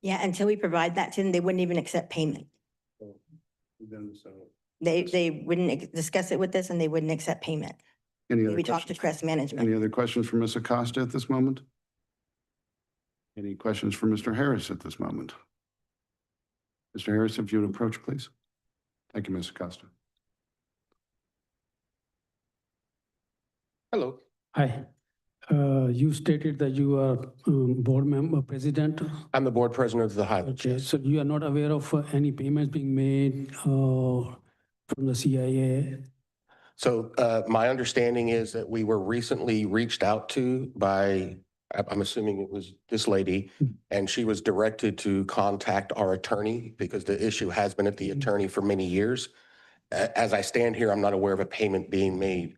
Yeah, until we provide that to them, they wouldn't even accept payment. So, then, so, They wouldn't discuss it with us and they wouldn't accept payment. Any other We talked to questions? Crest Management. Any other questions for Ms. Acosta at this moment? Any questions for Mr. Harris at this moment? Mr. Harris, if you would approach, please. Thank you, Ms. Acosta. Hello. Hi. You stated that you are board member, president. I'm the board president of the Highlands. Okay, yes. so you are not aware of any payments being made from the CIA? So my understanding is that we were recently reached out to by, I'm assuming it was this lady, and she was directed to contact our attorney because the issue has been at the attorney for many years. As I stand here, I'm not aware of a payment being made.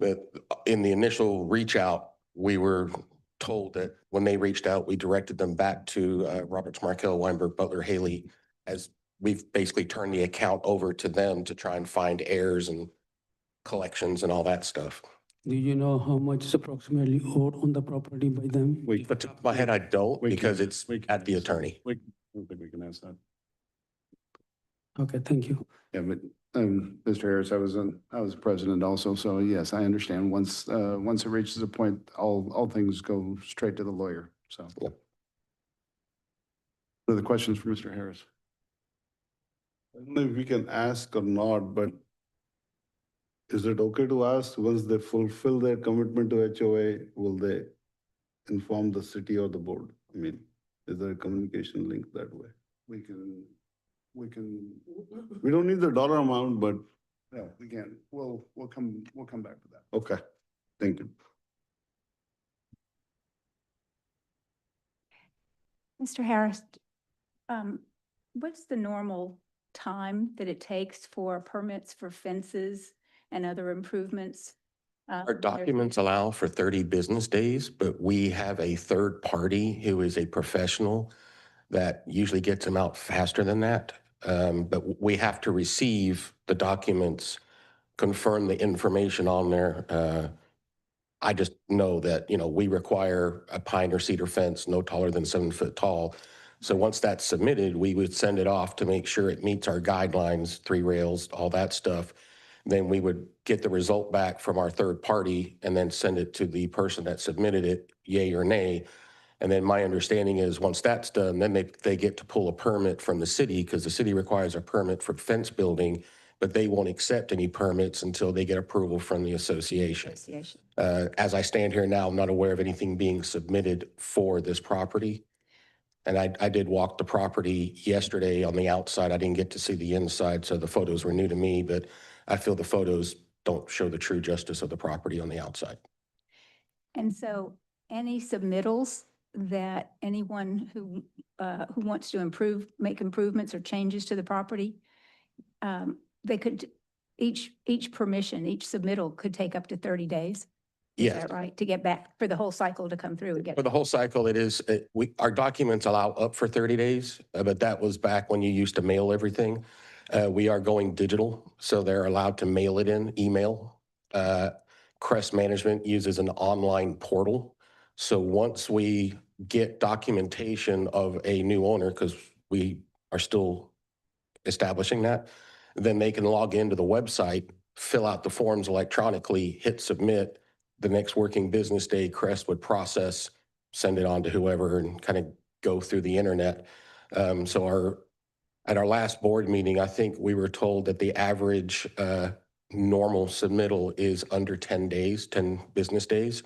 But in the initial reach out, we were told that when they reached out, we directed them back to Roberts, Markel, Weinberg, Butler, Haley, as we've basically turned the account over to them to try and find heirs and collections and all that stuff. Do you know how much is approximately owed on the property by them? Off the top of my head, I don't, because it's at the attorney. I don't think we can ask that. Okay, thank you. Yeah, but, Mr. Harris, I was president also, so yes, I understand. Once it reaches a point, all things go straight to the lawyer, so. Yep. Other questions for Mr. Harris? I don't know if we can ask or not, but is it okay to ask, once they fulfill their commitment to HOA, will they inform the city or the board? I mean, is there a communication link that way? We can, We don't need the dollar amount, but, no, again, we'll come back to that. okay, thank you. Mr. Harris, what's the normal time that it takes for permits for fences and other improvements? Our documents allow for 30 business days, but we have a third party who is a professional that usually gets them out faster than that. But we have to receive the documents, confirm the information on there. I just know that, we require a pine or cedar fence no taller than 7 foot tall. So once that's submitted, we would send it off to make sure it meets our guidelines, 3 rails, all that stuff. Then we would get the result back from our third party and then send it to the person that submitted it, yay or nay. And then my understanding is once that's done, then they get to pull a permit from the city because the city requires a permit for fence building, but they won't accept any permits until they get approval from the association. As I stand here now, I'm not aware of anything being submitted for this property. And I did walk the property yesterday on the outside. I didn't get to see the inside, so the photos were new to me, but I feel the photos don't show the true justice of the property on the outside. And so any submittals that anyone who wants to make improvements or changes to the property, they could, each permission, each submittal could take up to 30 days? Is Yes. that right? To get back, for the whole cycle to come through and get. For the whole cycle, it is, our documents allow up for 30 days, but that was back when you used to mail everything. We are going digital, so they're allowed to mail it in, email. Crest Management uses an online portal. So once we get documentation of a new owner, because we are still establishing that, then they can log into the website, fill out the forms electronically, hit submit. The next working business day, Crest would process, send it on to whoever and kind of go through the internet. So at our last board meeting, I think we were told that the average normal submittal is under 10 days, 10 business days.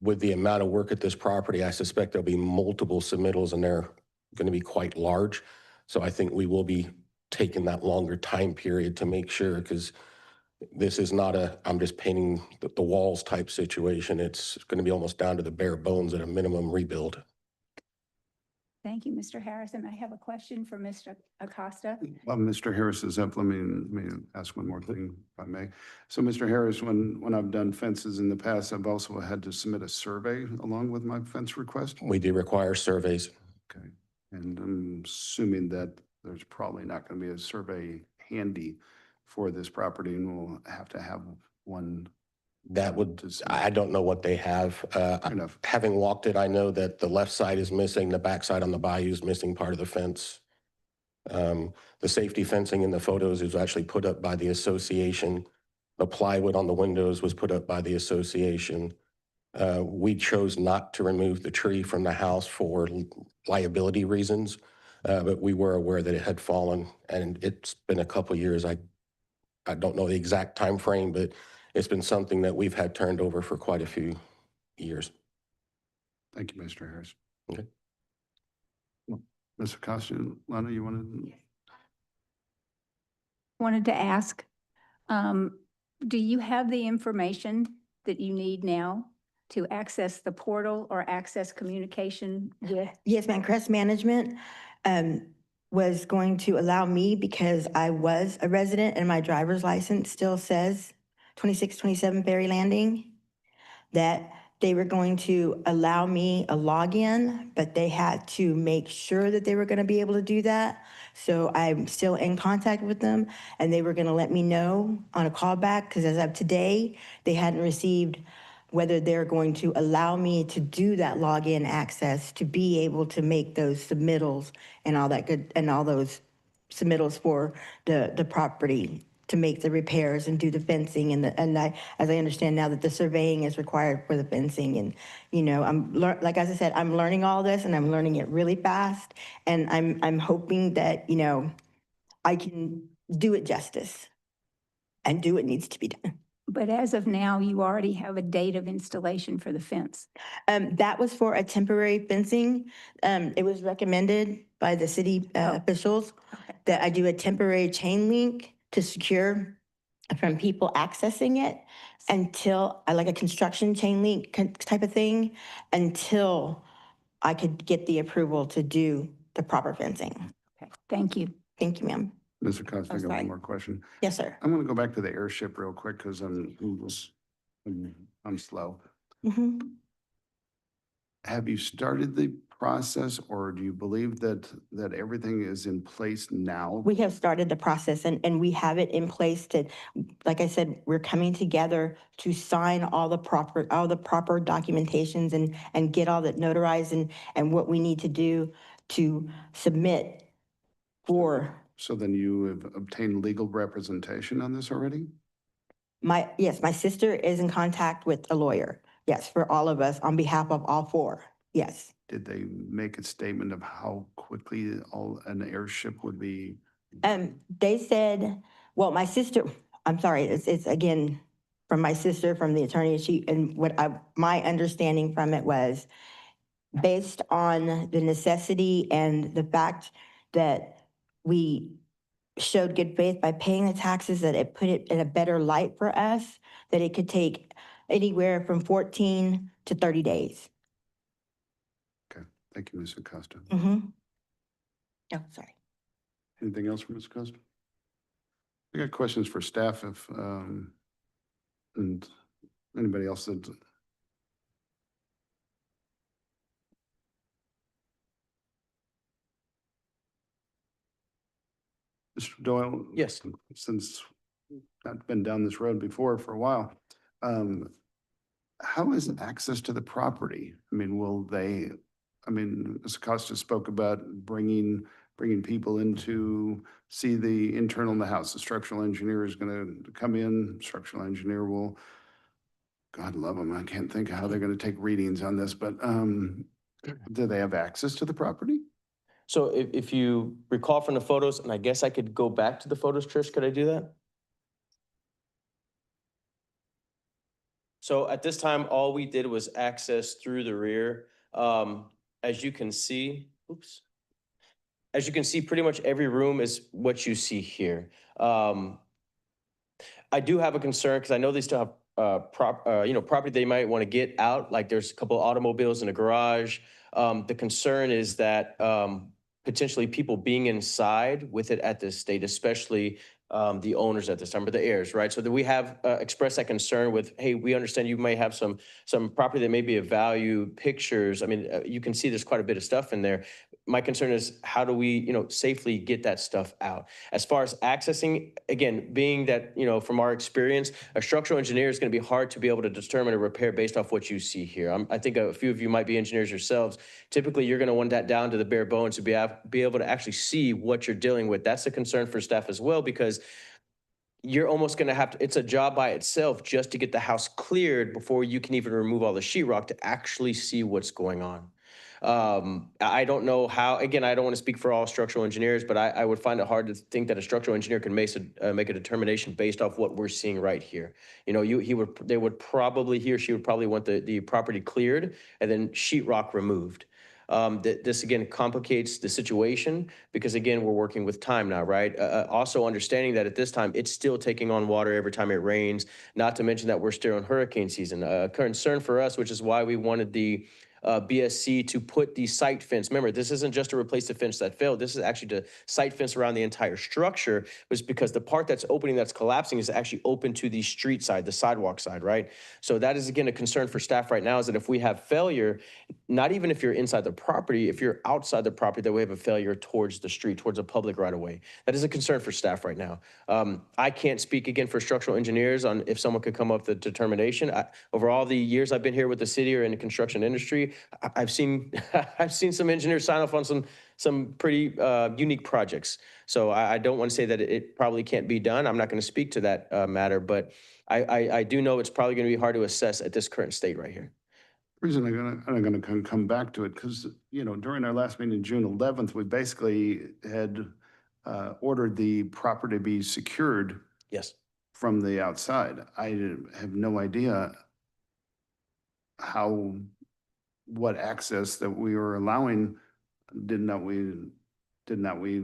With the amount of work at this property, I suspect there'll be multiple submittals and they're going to be quite large. So I think we will be taking that longer time period to make sure, because This is not a, I'm just painting the walls type situation. It's going to be almost down to the bare bones at a minimum rebuild. Thank you, Mr. Harrison. I have a question for Mr. Acosta. Well, Mr. Harris is up. Let me ask one more thing, if I may. So, Mr. Harris, when I've done fences in the past, I've also had to submit a survey along with my fence request. We do require surveys. Okay. And I'm assuming that there's probably not going to be a survey handy for this property, and we'll have to have one. That would, I don't know what they have. Fair enough. Having walked it, I know that the left side is missing, the back side on the bayou is missing part of the fence. The safety fencing in the photos is actually put up by the association. The plywood on the windows was put up by the association. We chose not to remove the tree from the house for liability reasons, but we were aware that it had fallen, and it's been a couple years. I don't know the exact time frame, but it's been something that we've had turned over for quite a few years. Thank you, Mr. Harris. Okay. Ms. Acosta, Lana, you wanted? Wanted to ask, do you have the information that you need now to access the portal or access communication with? Yes, ma'am. Crest Management was going to allow me, because I was a resident and my driver's license still says 2627 Berry Landing, that they were going to allow me a login, but they had to make sure that they were going to be able to do that. So I'm still in contact with them, and they were going to let me know on a callback, because as of today, they hadn't received whether they're going to allow me to do that login access to be able to make those submittals and all that good, and all those submittals for the property, to make the repairs and do the fencing and as I understand now that the surveying is required for the fencing. And, you know, like as I said, I'm learning all this, and I'm learning it really fast. And I'm hoping that, you know, I can do it justice and do what needs to be done. But as of now, you already have a date of installation for the fence. That was for a temporary fencing. It was recommended by the city officials that I do a temporary chain link to secure from people accessing it until, like a construction chain link type of thing, until I could get the approval to do the proper fencing. Okay, thank you. Thank you, ma'am. Ms. Acosta, I got sorry. one more question. Yes, sir. I'm going to go back to the airship real quick because I'm slow. Mhm. Have you started the process, or do you believe that everything is in place now? We have started the process, and we have it in place to, like I said, we're coming together to sign all the proper documentations and get all that notarized and what we need to do to submit for So then you have obtained legal representation on this already? yes, my sister is in contact with a lawyer. Yes, for all of us on behalf of all four. Yes. Did they make a statement of how quickly an airship would be? They said, well, my sister, I'm sorry, it's again from my sister, from the attorney, and my understanding from it was based on the necessity and the fact that we showed good faith by paying the taxes, that it put it in a better light for us, that it could take anywhere from 14 to 30 days. Okay, thank you, Ms. Acosta. Mm-hmm. Oh, sorry. Anything else from Ms. Acosta? I got questions for staff and anybody else that. Mr. Doyle? Yes. Since I've been down this road before for a while, how is access to the property? I mean, Ms. Acosta spoke about bringing people in to see the internal in the house. The structural engineer is going to come in, structural engineer will, God love them, I can't think of how they're going to take readings on this, but do they have access to the property? So if you recall from the photos, and I guess I could go back to the photos, Trish, could I do that? So at this time, all we did was access through the rear. As you can see, as you can see, pretty much every room is what you see here. I do have a concern because I know they still have property they might want to get out. Like there's a couple of automobiles in a garage. The concern is that potentially people being inside with it at this state, especially the owners at this time, or the heirs, right? So that we have expressed that concern with, hey, we understand you may have some property that may be of value, pictures. I mean, you can see there's quite a bit of stuff in there. My concern is how do we, safely get that stuff out? As far as accessing, again, being that, from our experience, a structural engineer is going to be hard to be able to determine a repair based off what you see here. I think a few of you might be engineers yourselves. Typically, you're going to want that down to the bare bones to be able to actually see what you're dealing with. That's a concern for staff as well, because you're almost going to have to, it's a job by itself just to get the house cleared before you can even remove all the sheetrock to actually see what's going on. I don't know how, again, I don't want to speak for all structural engineers, but I would find it hard to think that a structural engineer can make a determination based off what we're seeing right here. He or she would probably want the property cleared and then sheetrock removed. This again complicates the situation because again, we're working with time now, right? Also understanding that at this time, it's still taking on water every time it rains, not to mention that we're still in hurricane season. A concern for us, which is why we wanted the BSC to put the site fence. Remember, this isn't just to replace the fence that failed. This is actually to site fence around the entire structure, was because the part that's opening, that's collapsing, is actually open to the street side, the sidewalk side, right? So that is, again, a concern for staff right now, is that if we have failure, not even if you're inside the property, if you're outside the property, that we have a failure towards the street, towards a public right of way. That is a concern for staff right now. I can't speak again for structural engineers on if someone could come up with a determination. Over all the years I've been here with the city or in the construction industry, I've seen some engineers sign off on some pretty unique projects. So I don't want to say that it probably can't be done. I'm not going to speak to that matter, but I do know it's probably going to be hard to assess at this current state right here. Reason I'm gonna come back to it, because, during our last meeting, June 11th, we basically had ordered the property to be secured Yes. from the outside. I have no idea what access that we were allowing. Did not we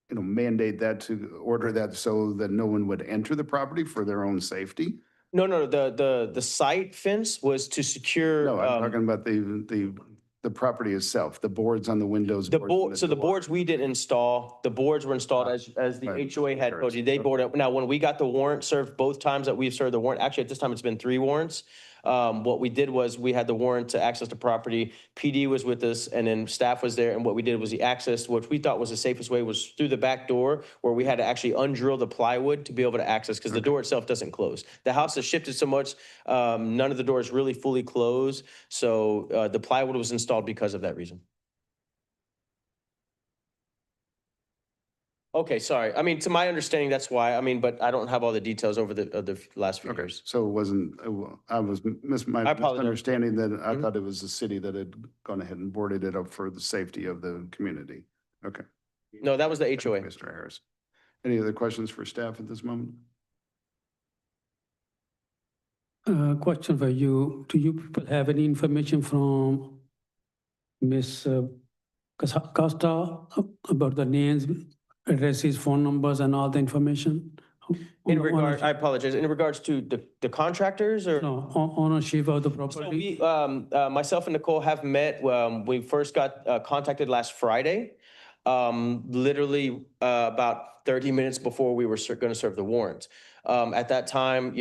mandate that, to order that so that no one would enter the property for their own safety? No. The site fence was to secure. No, I'm talking about the property itself, the boards on the windows. The boards on board, so the door. boards we didn't install, the boards were installed as the Right. HOA had told you, they boarded up. Now, when we got the warrant served, both times that we've served the warrant, actually at this time, it's been 3 warrants. What we did was we had the warrant to access the property, PD was with us, and then staff was there, and what we did was the access, what we thought was the safest way was through the back door, where we had to actually undrill the plywood to be able to access, because the door itself doesn't close. The house has shifted so much, none of the doors really fully close, so the plywood was installed because of that reason. Okay, sorry. I mean, to my understanding, that's why. I mean, but I don't have all the details over the last few Okay, years. so it wasn't, I was my I apologize. misunderstanding that I Mhm. thought it was the city that had gone ahead and boarded it up for the safety of the community. Okay. No, that was the HOA. Mr. Harris. Any other questions for staff at this moment? Question for you. Do you people have any information from Ms. Costa about the names, addresses, phone numbers, and all the information? In regard, I apologize. In regards to the contractors or? No, ownership of the So property? we, myself and Nicole have met. We first got contacted last Friday, literally about 30 minutes before we were going to serve the warrant. At that time,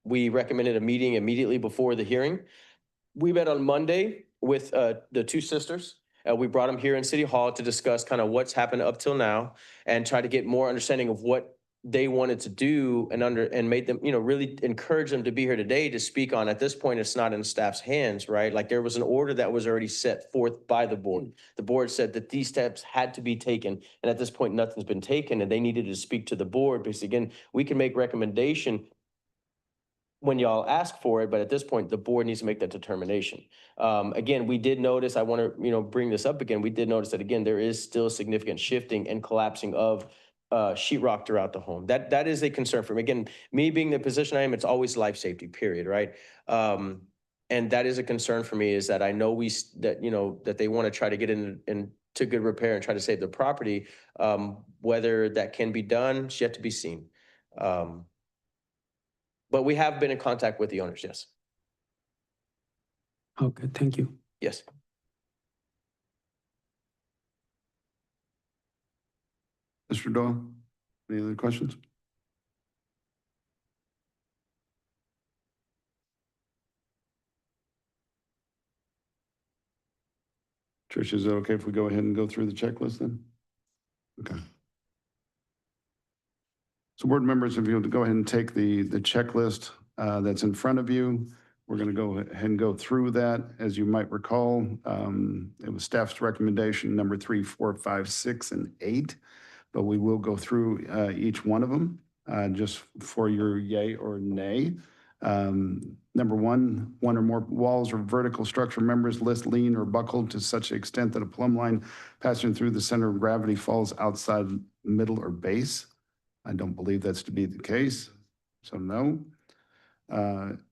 we recommended a meeting immediately before the hearing. We met on Monday with the 2 sisters. We brought them here in City Hall to discuss kind of what's happened up till now and try to get more understanding of what they wanted to do and made them, really encourage them to be here today to speak on. At this point, it's not in staff's hands, right? Like there was an order that was already set forth by the board. The board said that these steps had to be taken. And at this point, nothing's been taken and they needed to speak to the board because again, we can make recommendation when y'all ask for it, but at this point, the board needs to make that determination. Again, we did notice, I want to, bring this up again, we did notice that again, there is still significant shifting and collapsing of sheetrock throughout the home. That is a concern for me. Again, me being the position I am, it's always life safety, period, right? And that is a concern for me, is that I know that they want to try to get into good repair and try to save the property. Whether that can be done, it's yet to be seen. But we have been in contact with the owners, yes. Okay, thank you. Yes. Mr. Doyle, any other questions? Trish, is it okay if we go ahead and go through the checklist then? Okay. So board members, if you would go ahead and take the checklist that's in front of you, we're going to go ahead and go through that. As you might recall, it was staff's recommendation number 3, 4, 5, 6, and 8, but we will go through each one of them just for your yay or nay. Number 1, one or more walls or vertical structure members list lean or buckled to such extent that a plumb line passing through the center of gravity falls outside middle or base. I don't believe that's to be the case, so no.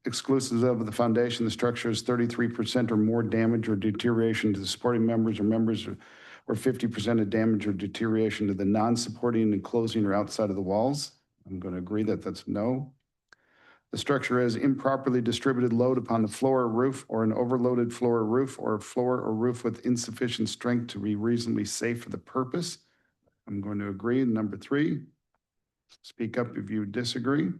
Exclusive of the foundation, the structure is 33% or more damage or deterioration to the supporting members or 50% of damage or deterioration to the non-supporting, enclosing, or outside of the walls. I'm going to agree that that's no. The structure has improperly distributed load upon the floor or roof, or an overloaded floor or roof, or a floor or roof with insufficient strength to be reasonably safe for the purpose. I'm going to agree. Number 3, speak up if you disagree.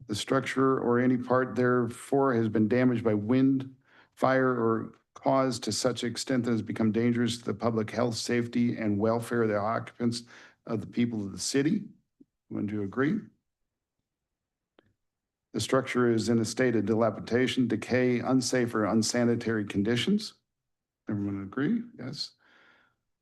The structure or any part therefore has been damaged by wind, fire, or caused to such extent that it has become dangerous to the public health, safety, and welfare of the occupants of the people of the city. Would you agree? The structure is in a state of dilapidation, decay, unsafe, or unsanitary conditions. Everyone agree? Yes.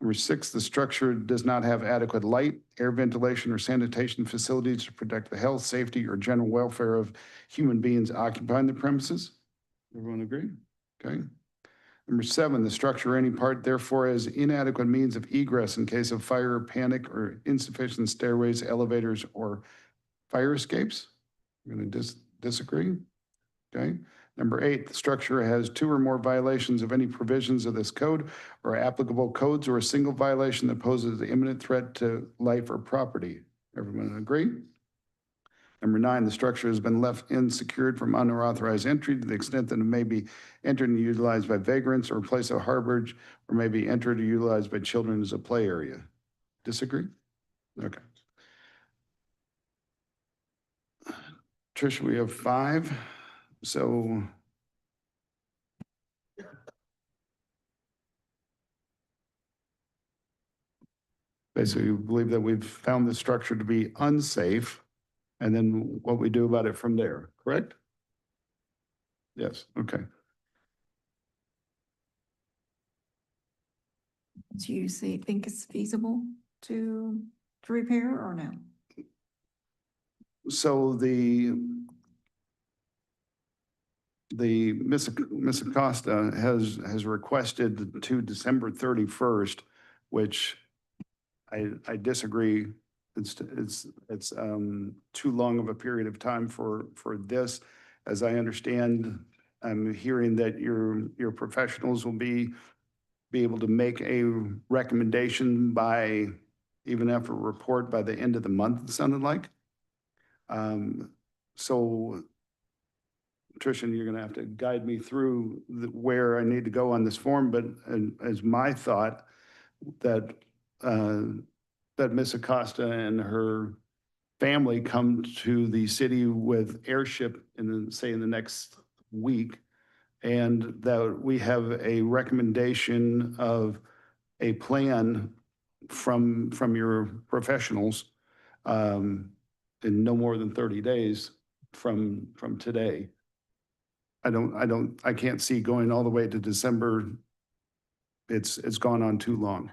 Number 6, the structure does not have adequate light, air ventilation, or sanitation facilities to protect the health, safety, or general welfare of human beings occupying the premises. Everyone agree? Okay. Number 7, the structure or any part therefore has inadequate means of egress in case of fire, panic, or insufficient stairways, elevators, or fire escapes. We're going to disagree. Okay. Number 8, the structure has 2 or more violations of any provisions of this code or applicable codes, or a single violation that poses an imminent threat to life or property. Everyone agree? Number 9, the structure has been left unsecured from unauthorized entry to the extent that it may be entered and utilized by vagrants, or a place of harborage, or may be entered or utilized by children as a play area. Disagree? Okay. Trish, we have 5. So basically, we believe that we've found the structure to be unsafe, and then what we do about it from there, correct? Yes, okay. Do you think it's feasible to repair or no? So the Miss Acosta has requested to December 31st, which I disagree. It's too long of a period of time for this. As I understand, I'm hearing that your professionals will be able to make a recommendation by, even after a report, by the end of the month, it sounded like. So Tricia, you're going to have to guide me through where I need to go on this form, but as my thought that Miss Acosta and her family come to the city with airship in the next week, and that we have a recommendation of a plan from your professionals in no more than 30 days from today. I can't see going all the way to December. It's gone on too long.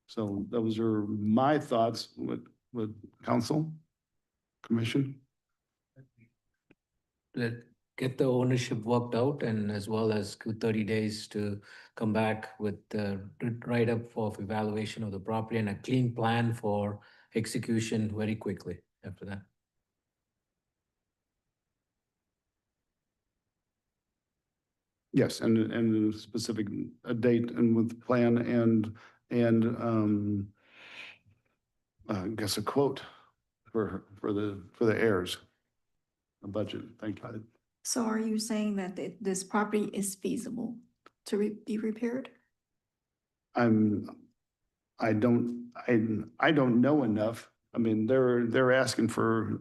So those are my thoughts with council, commission. Get the ownership worked out, and as well as 30 days to come back with the write-up of evaluation of the property and a clean plan for execution very quickly after that. Yes, and a specific date and with plan and I guess a quote for the heirs. A budget, thank you. So are you saying that this property is feasible to be repaired? I don't know enough. I mean, they're asking for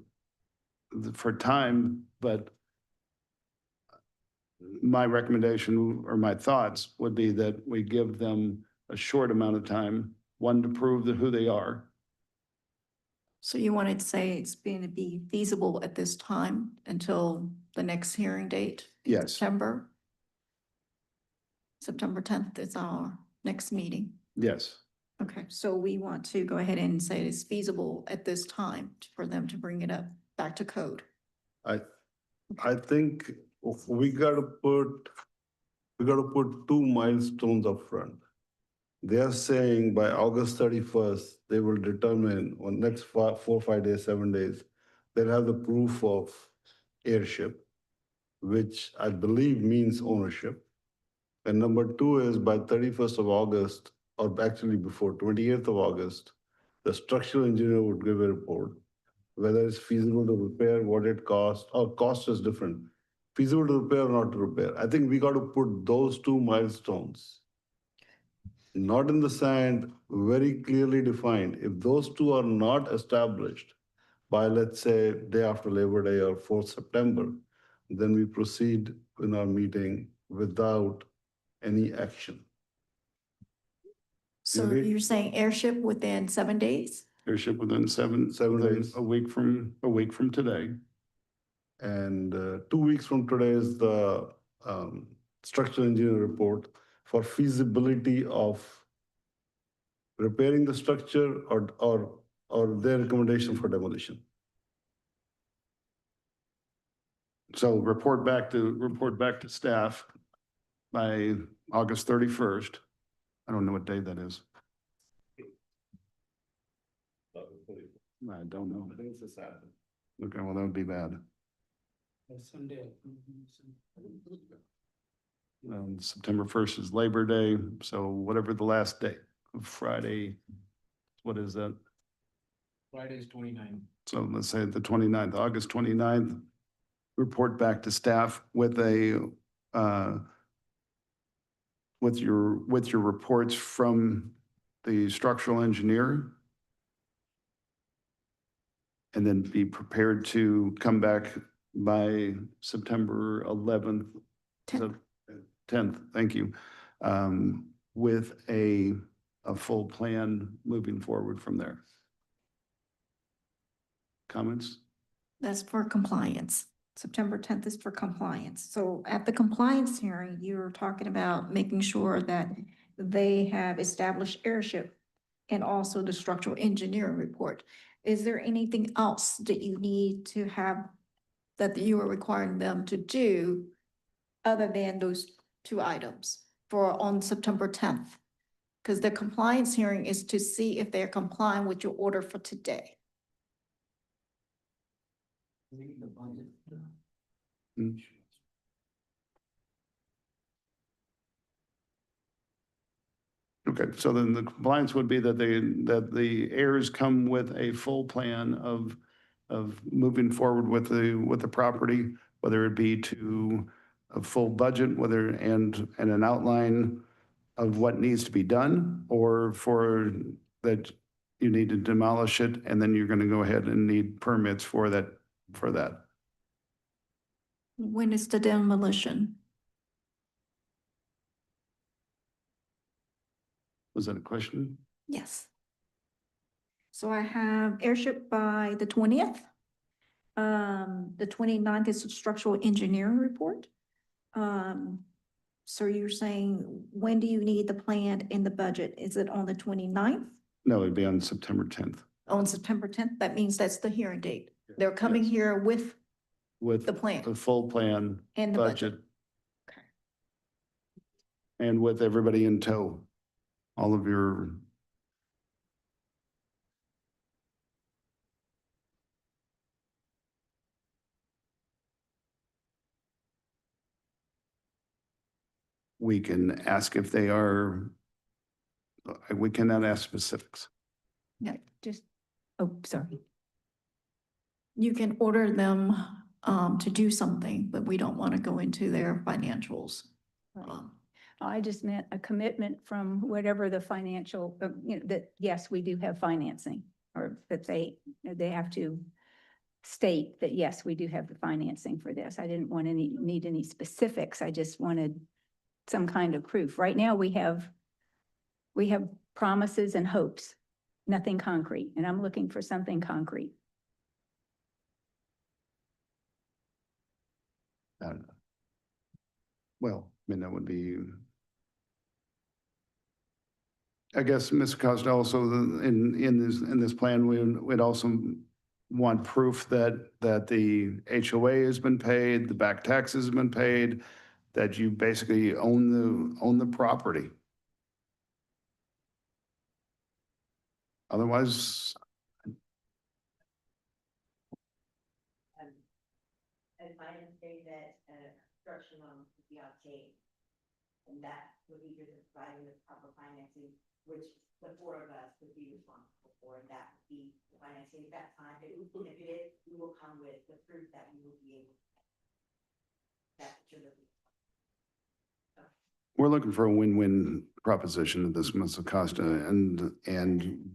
time, but my recommendation or my thoughts would be that we give them a short amount of time, one, to prove that who they are. So you wanted to say it's going to be feasible at this time until the next hearing date? Yes. September 10th is our next meeting. Yes. Okay, so we want to go ahead and say it's feasible at this time for them to bring it up back to code. I think we gotta put two milestones up front. They are saying by August 31st, they will determine on next 4 or 5 days, 7 days, they'll have the proof of heirship, which I believe means ownership. And number two is by 31st of August, or actually before 28th of August, the structural engineer would give a report, whether it's feasible to repair, what it costs, or cost is different. Feasible to repair or not to repair. I think we got to put those two milestones, not in the sand, very clearly defined. If those two are not established by, let's say, day after Labor Day or 4th September, then we proceed in our meeting without any action. So Maybe- you're saying airship within 7 days? Heirship within 7 days. a week from today. And 2 weeks from today is the structural engineer report for feasibility of repairing the structure or their recommendation for demolition. So report back to staff by August 31st. I don't know what day that is. I don't know. I think it's a Saturday. Okay, well, that would be bad. Sunday. September 1st is Labor Day, so whatever the last day of Friday, what is that? Friday is 29. So let's say the 29th, August 29th, report back to staff with with your reports from the structural engineer. And then be prepared to come back by September 11th. 10th, thank you. With a full plan moving forward from there. Comments? That's for compliance. September 10th is for compliance. So at the compliance hearing, you're talking about making sure that they have established airship and also the structural engineering report. Is there anything else that you need to have that you are requiring them to do other than those 2 items for on September 10th? Because the compliance hearing is to see if they're complying with your order for today. Hmm. Okay, so then the compliance would be that the heirs come with a full plan of moving forward with the property, whether it be to a full budget, and an outline of what needs to be done, or for that you need to demolish it, and then you're gonna go ahead and need permits for that. When is the demolition? Was that a question? Yes. So I have airship by the 20th. The 29th is the structural engineering report. So you're saying, when do you need the plan in the budget? Is it on the 29th? No, it'd be on September 10th On September 10th? That means that's the hearing date. They're coming Yes. here with with the plan the full plan, and the budget. budget, Okay. and with everybody in tow. All of your we can ask if they are, we cannot ask specifics. No, just, oh, sorry. You can order them to do something, but we don't want to go into their financials. Right. Um, I just meant a commitment from whatever the financial, that, yes, we do have financing, or that they have to state that, yes, we do have the financing for this. I didn't want need any specifics. I just wanted some kind of proof. Right now, we have promises and hopes, nothing concrete, and I'm looking for something concrete. Well, I mean, that would be, I guess, Ms. Costa, also in this plan, we'd also want proof that the HOA has been paid, the back taxes have been paid, that you basically own the property. Otherwise, If I say that construction loan would be obtained, and that would be just providing the proper financing, which the four of us would be responsible for, and that would be the financing at that time. If it is, we will come with the proof that we will be able to. That's what you're looking for. we're looking for a win-win proposition of this, Ms. Acosta,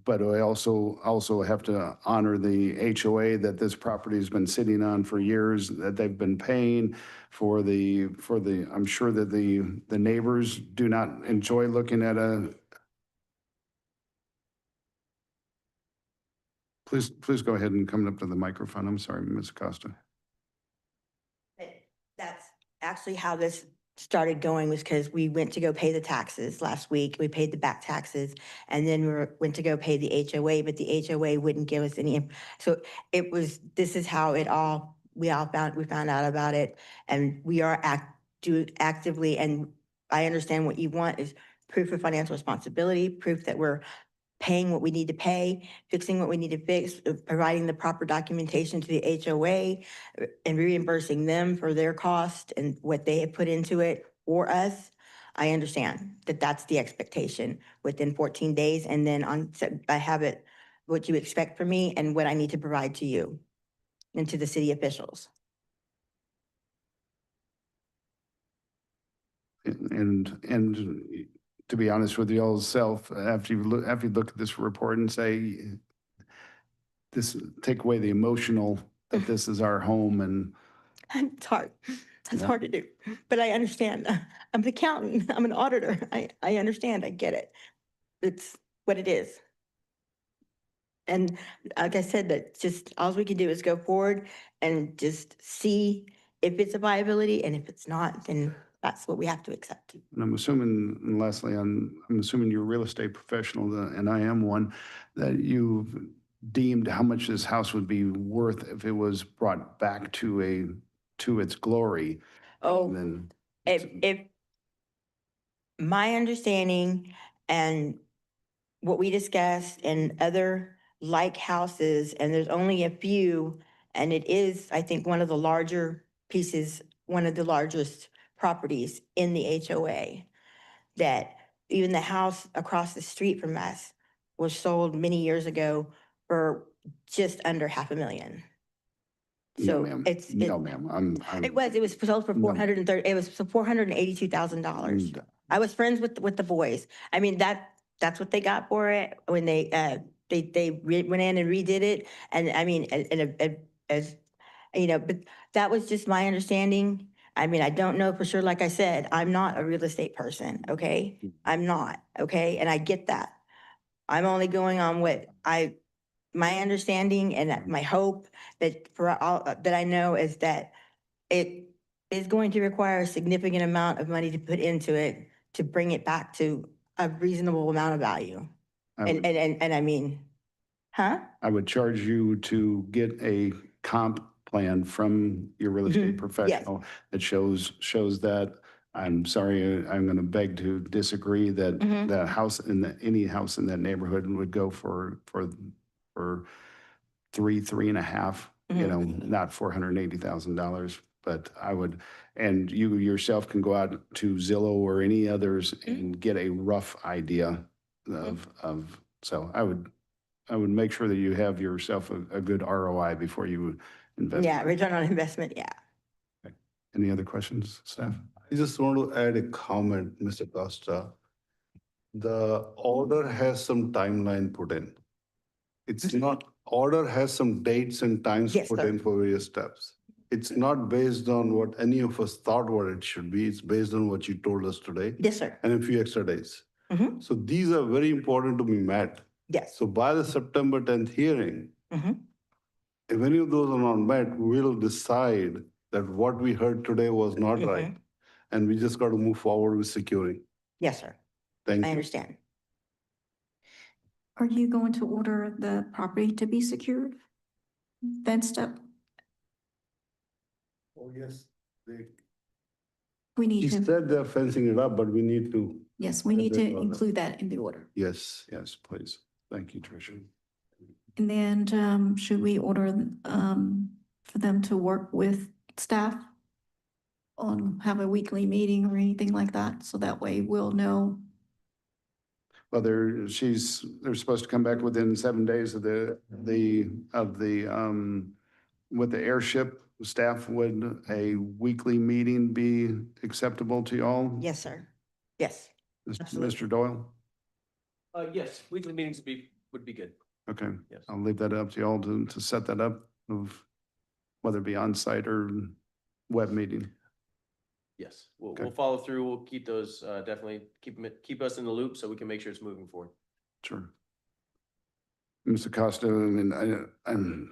but I also have to honor the HOA that this property has been sitting on for years, that they've been paying for I'm sure that the neighbors do not enjoy looking at Please go ahead and come up to the microphone. I'm sorry, Ms. Acosta. That's actually how this started going, was because we went to go pay the taxes last week. We paid the back taxes, and then went to go pay the HOA, but the HOA wouldn't give us any. So this is how we found out about it, and we are actively, and I understand what you want is proof of financial responsibility, proof that we're paying what we need to pay, fixing what we need to fix, providing the proper documentation to the HOA, and reimbursing them for their cost and what they have put into it for us. I understand that that's the expectation within 14 days. And then I have it, what you expect from me and what I need to provide to you and to the city officials. And to be honest with you all self, after you look at this report and say, take away the emotional, that this is our home, and It's hard. It's hard to do, but I understand. I'm an accountant. I'm an auditor. I understand. I get it. It's what it is. And like I said, that just all we can do is go forward and just see if it's a viability, and if it's not, then that's what we have to accept. and I'm assuming, and lastly, I'm assuming you're a real estate professional, and I am one, that you've deemed how much this house would be worth if it was brought back to its glory. Oh, Then if my understanding and what we discussed and other like houses, and there's only a few, and it is, I think, one of the larger pieces, one of the largest properties in the HOA, that even the house across the street from us was sold many years ago for just under $500,000. No, So ma'am. it's, No, ma'am. it was sold for No. it was $482,000. I was friends with the boys. I mean, that's what they got for it when they went in and redid it. And I mean, as you know, but that was just my understanding. I mean, I don't know for sure. Like I said, I'm not a real estate person. Okay, I'm not. Okay, and I get that. I'm only going on what my understanding and my hope that for all that I know is that it is going to require a significant amount of money to put into it to bring it back to a reasonable amount of value. And I mean, huh? I would charge you to get a comp plan from your real estate professional that shows that. I'm sorry, I'm going to beg to disagree that the house any house in that neighborhood would go for 3.5, not $480,000. But I would, and you yourself can go out to Zillow or any others and get a rough idea of, so I I would make sure that you have yourself a good ROI before you invest. Yeah, return on investment, yeah. Any other questions, staff? I just want to add a comment, Mr. Costa. The order has some timeline put in. It's not, order has some dates and times Yes, put sir. in for various steps. It's not based on what any of us thought what it should be. It's based on what you told us today Yes, sir. and a few extra days. Mhm. So these are very important to be met. Yes. So by the September 10th hearing, Mhm. if any of those are not met, we'll decide that what we heard today was not right. And we just got to move forward with securing. Yes, sir. Thank I you. understand. Are you going to order the property to be secured? Fenced up? Oh, yes. We He need to, said they're fencing it up, but we need to, yes, we need to That's all. include that in the order. yes. Yes, please. Thank you, Tricia. And then, should we order, for them to work with staff on, have a weekly meeting or anything like that? So that way we'll know. Well, they're supposed to come back within 7 days of with the airship staff. Would a weekly meeting be acceptable to y'all? Yes, sir. Yes. absolutely. Mr. Doyle? Yes, weekly meetings would be good. Okay, Yes. I'll leave that up to y'all to set that up, of whether it be on-site or web meeting. Yes, Okay. we'll follow through. We'll keep those, definitely keep us in the loop so we can make sure it's moving forward. Sure. Mr. Costa, I mean,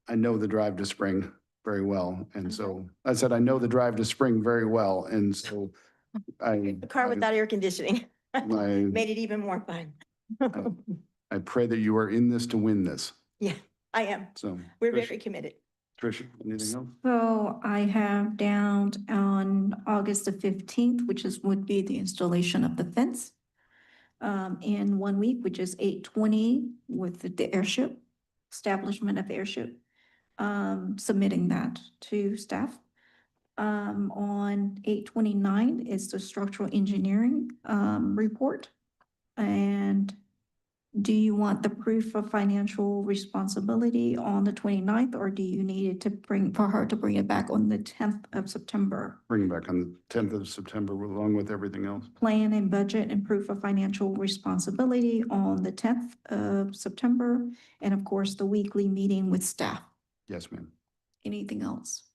I know the drive to Spring very well, and so, I said, I know the drive to Spring very well, and so The car without air conditioning I made it even more fun. I pray that you are in this to win this, Yeah, I am. so. We're Trish- very committed. Tricia, anything else? So I have down on August the 15th, would be the installation of the fence. In 1 week, which is 8/20 with the airship, establishment of airship, submitting that to staff. On 8/29 is the structural engineering, report. And do you want the proof of financial responsibility on the 29th, or do you need it for her to bring it back on the 10th of September? Bring it back on the 10th of September along with everything else. Plan and budget and proof of financial responsibility on the 10th of September, and of course, the weekly meeting with staff. Yes, ma'am. Anything else?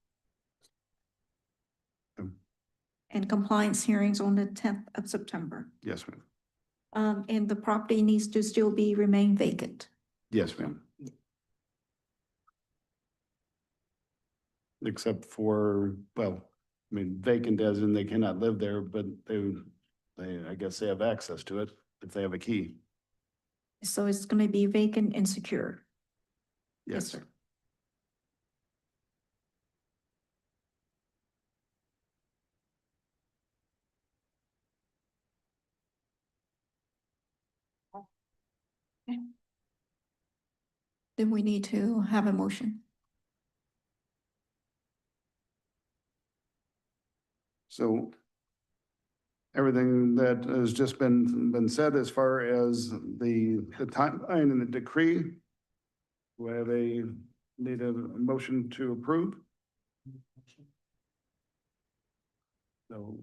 Um, And compliance hearings on the 10th of September. Yes, ma'am. And the property needs to still remain vacant. Yes, ma'am. Except for, well, I mean, vacant as in they cannot live there, but I guess they have access to it if they have a key. So it's going to be vacant and secure. Yes, sir. Then we need to have a motion. So everything that has just been said as far as the timeline and the decree, we have need a motion to approve. So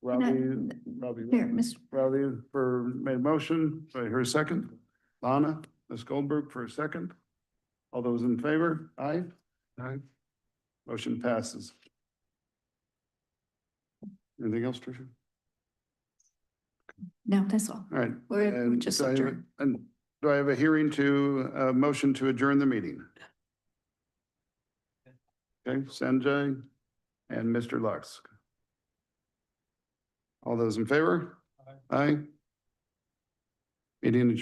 Robbie. Here, Ms. Robbie made a motion. Do I hear a second? Lana, Ms. Goldberg for a second. All those in favor? Aye? Aye. Motion passes. Anything else, Tricia? No, that's all. All right. We're And just do I have a- adjourned. And do I have a hearing a motion to adjourn the meeting? Okay, Sanjay and Mr. Lux. All those in favor? Aye. Meeting adjourned.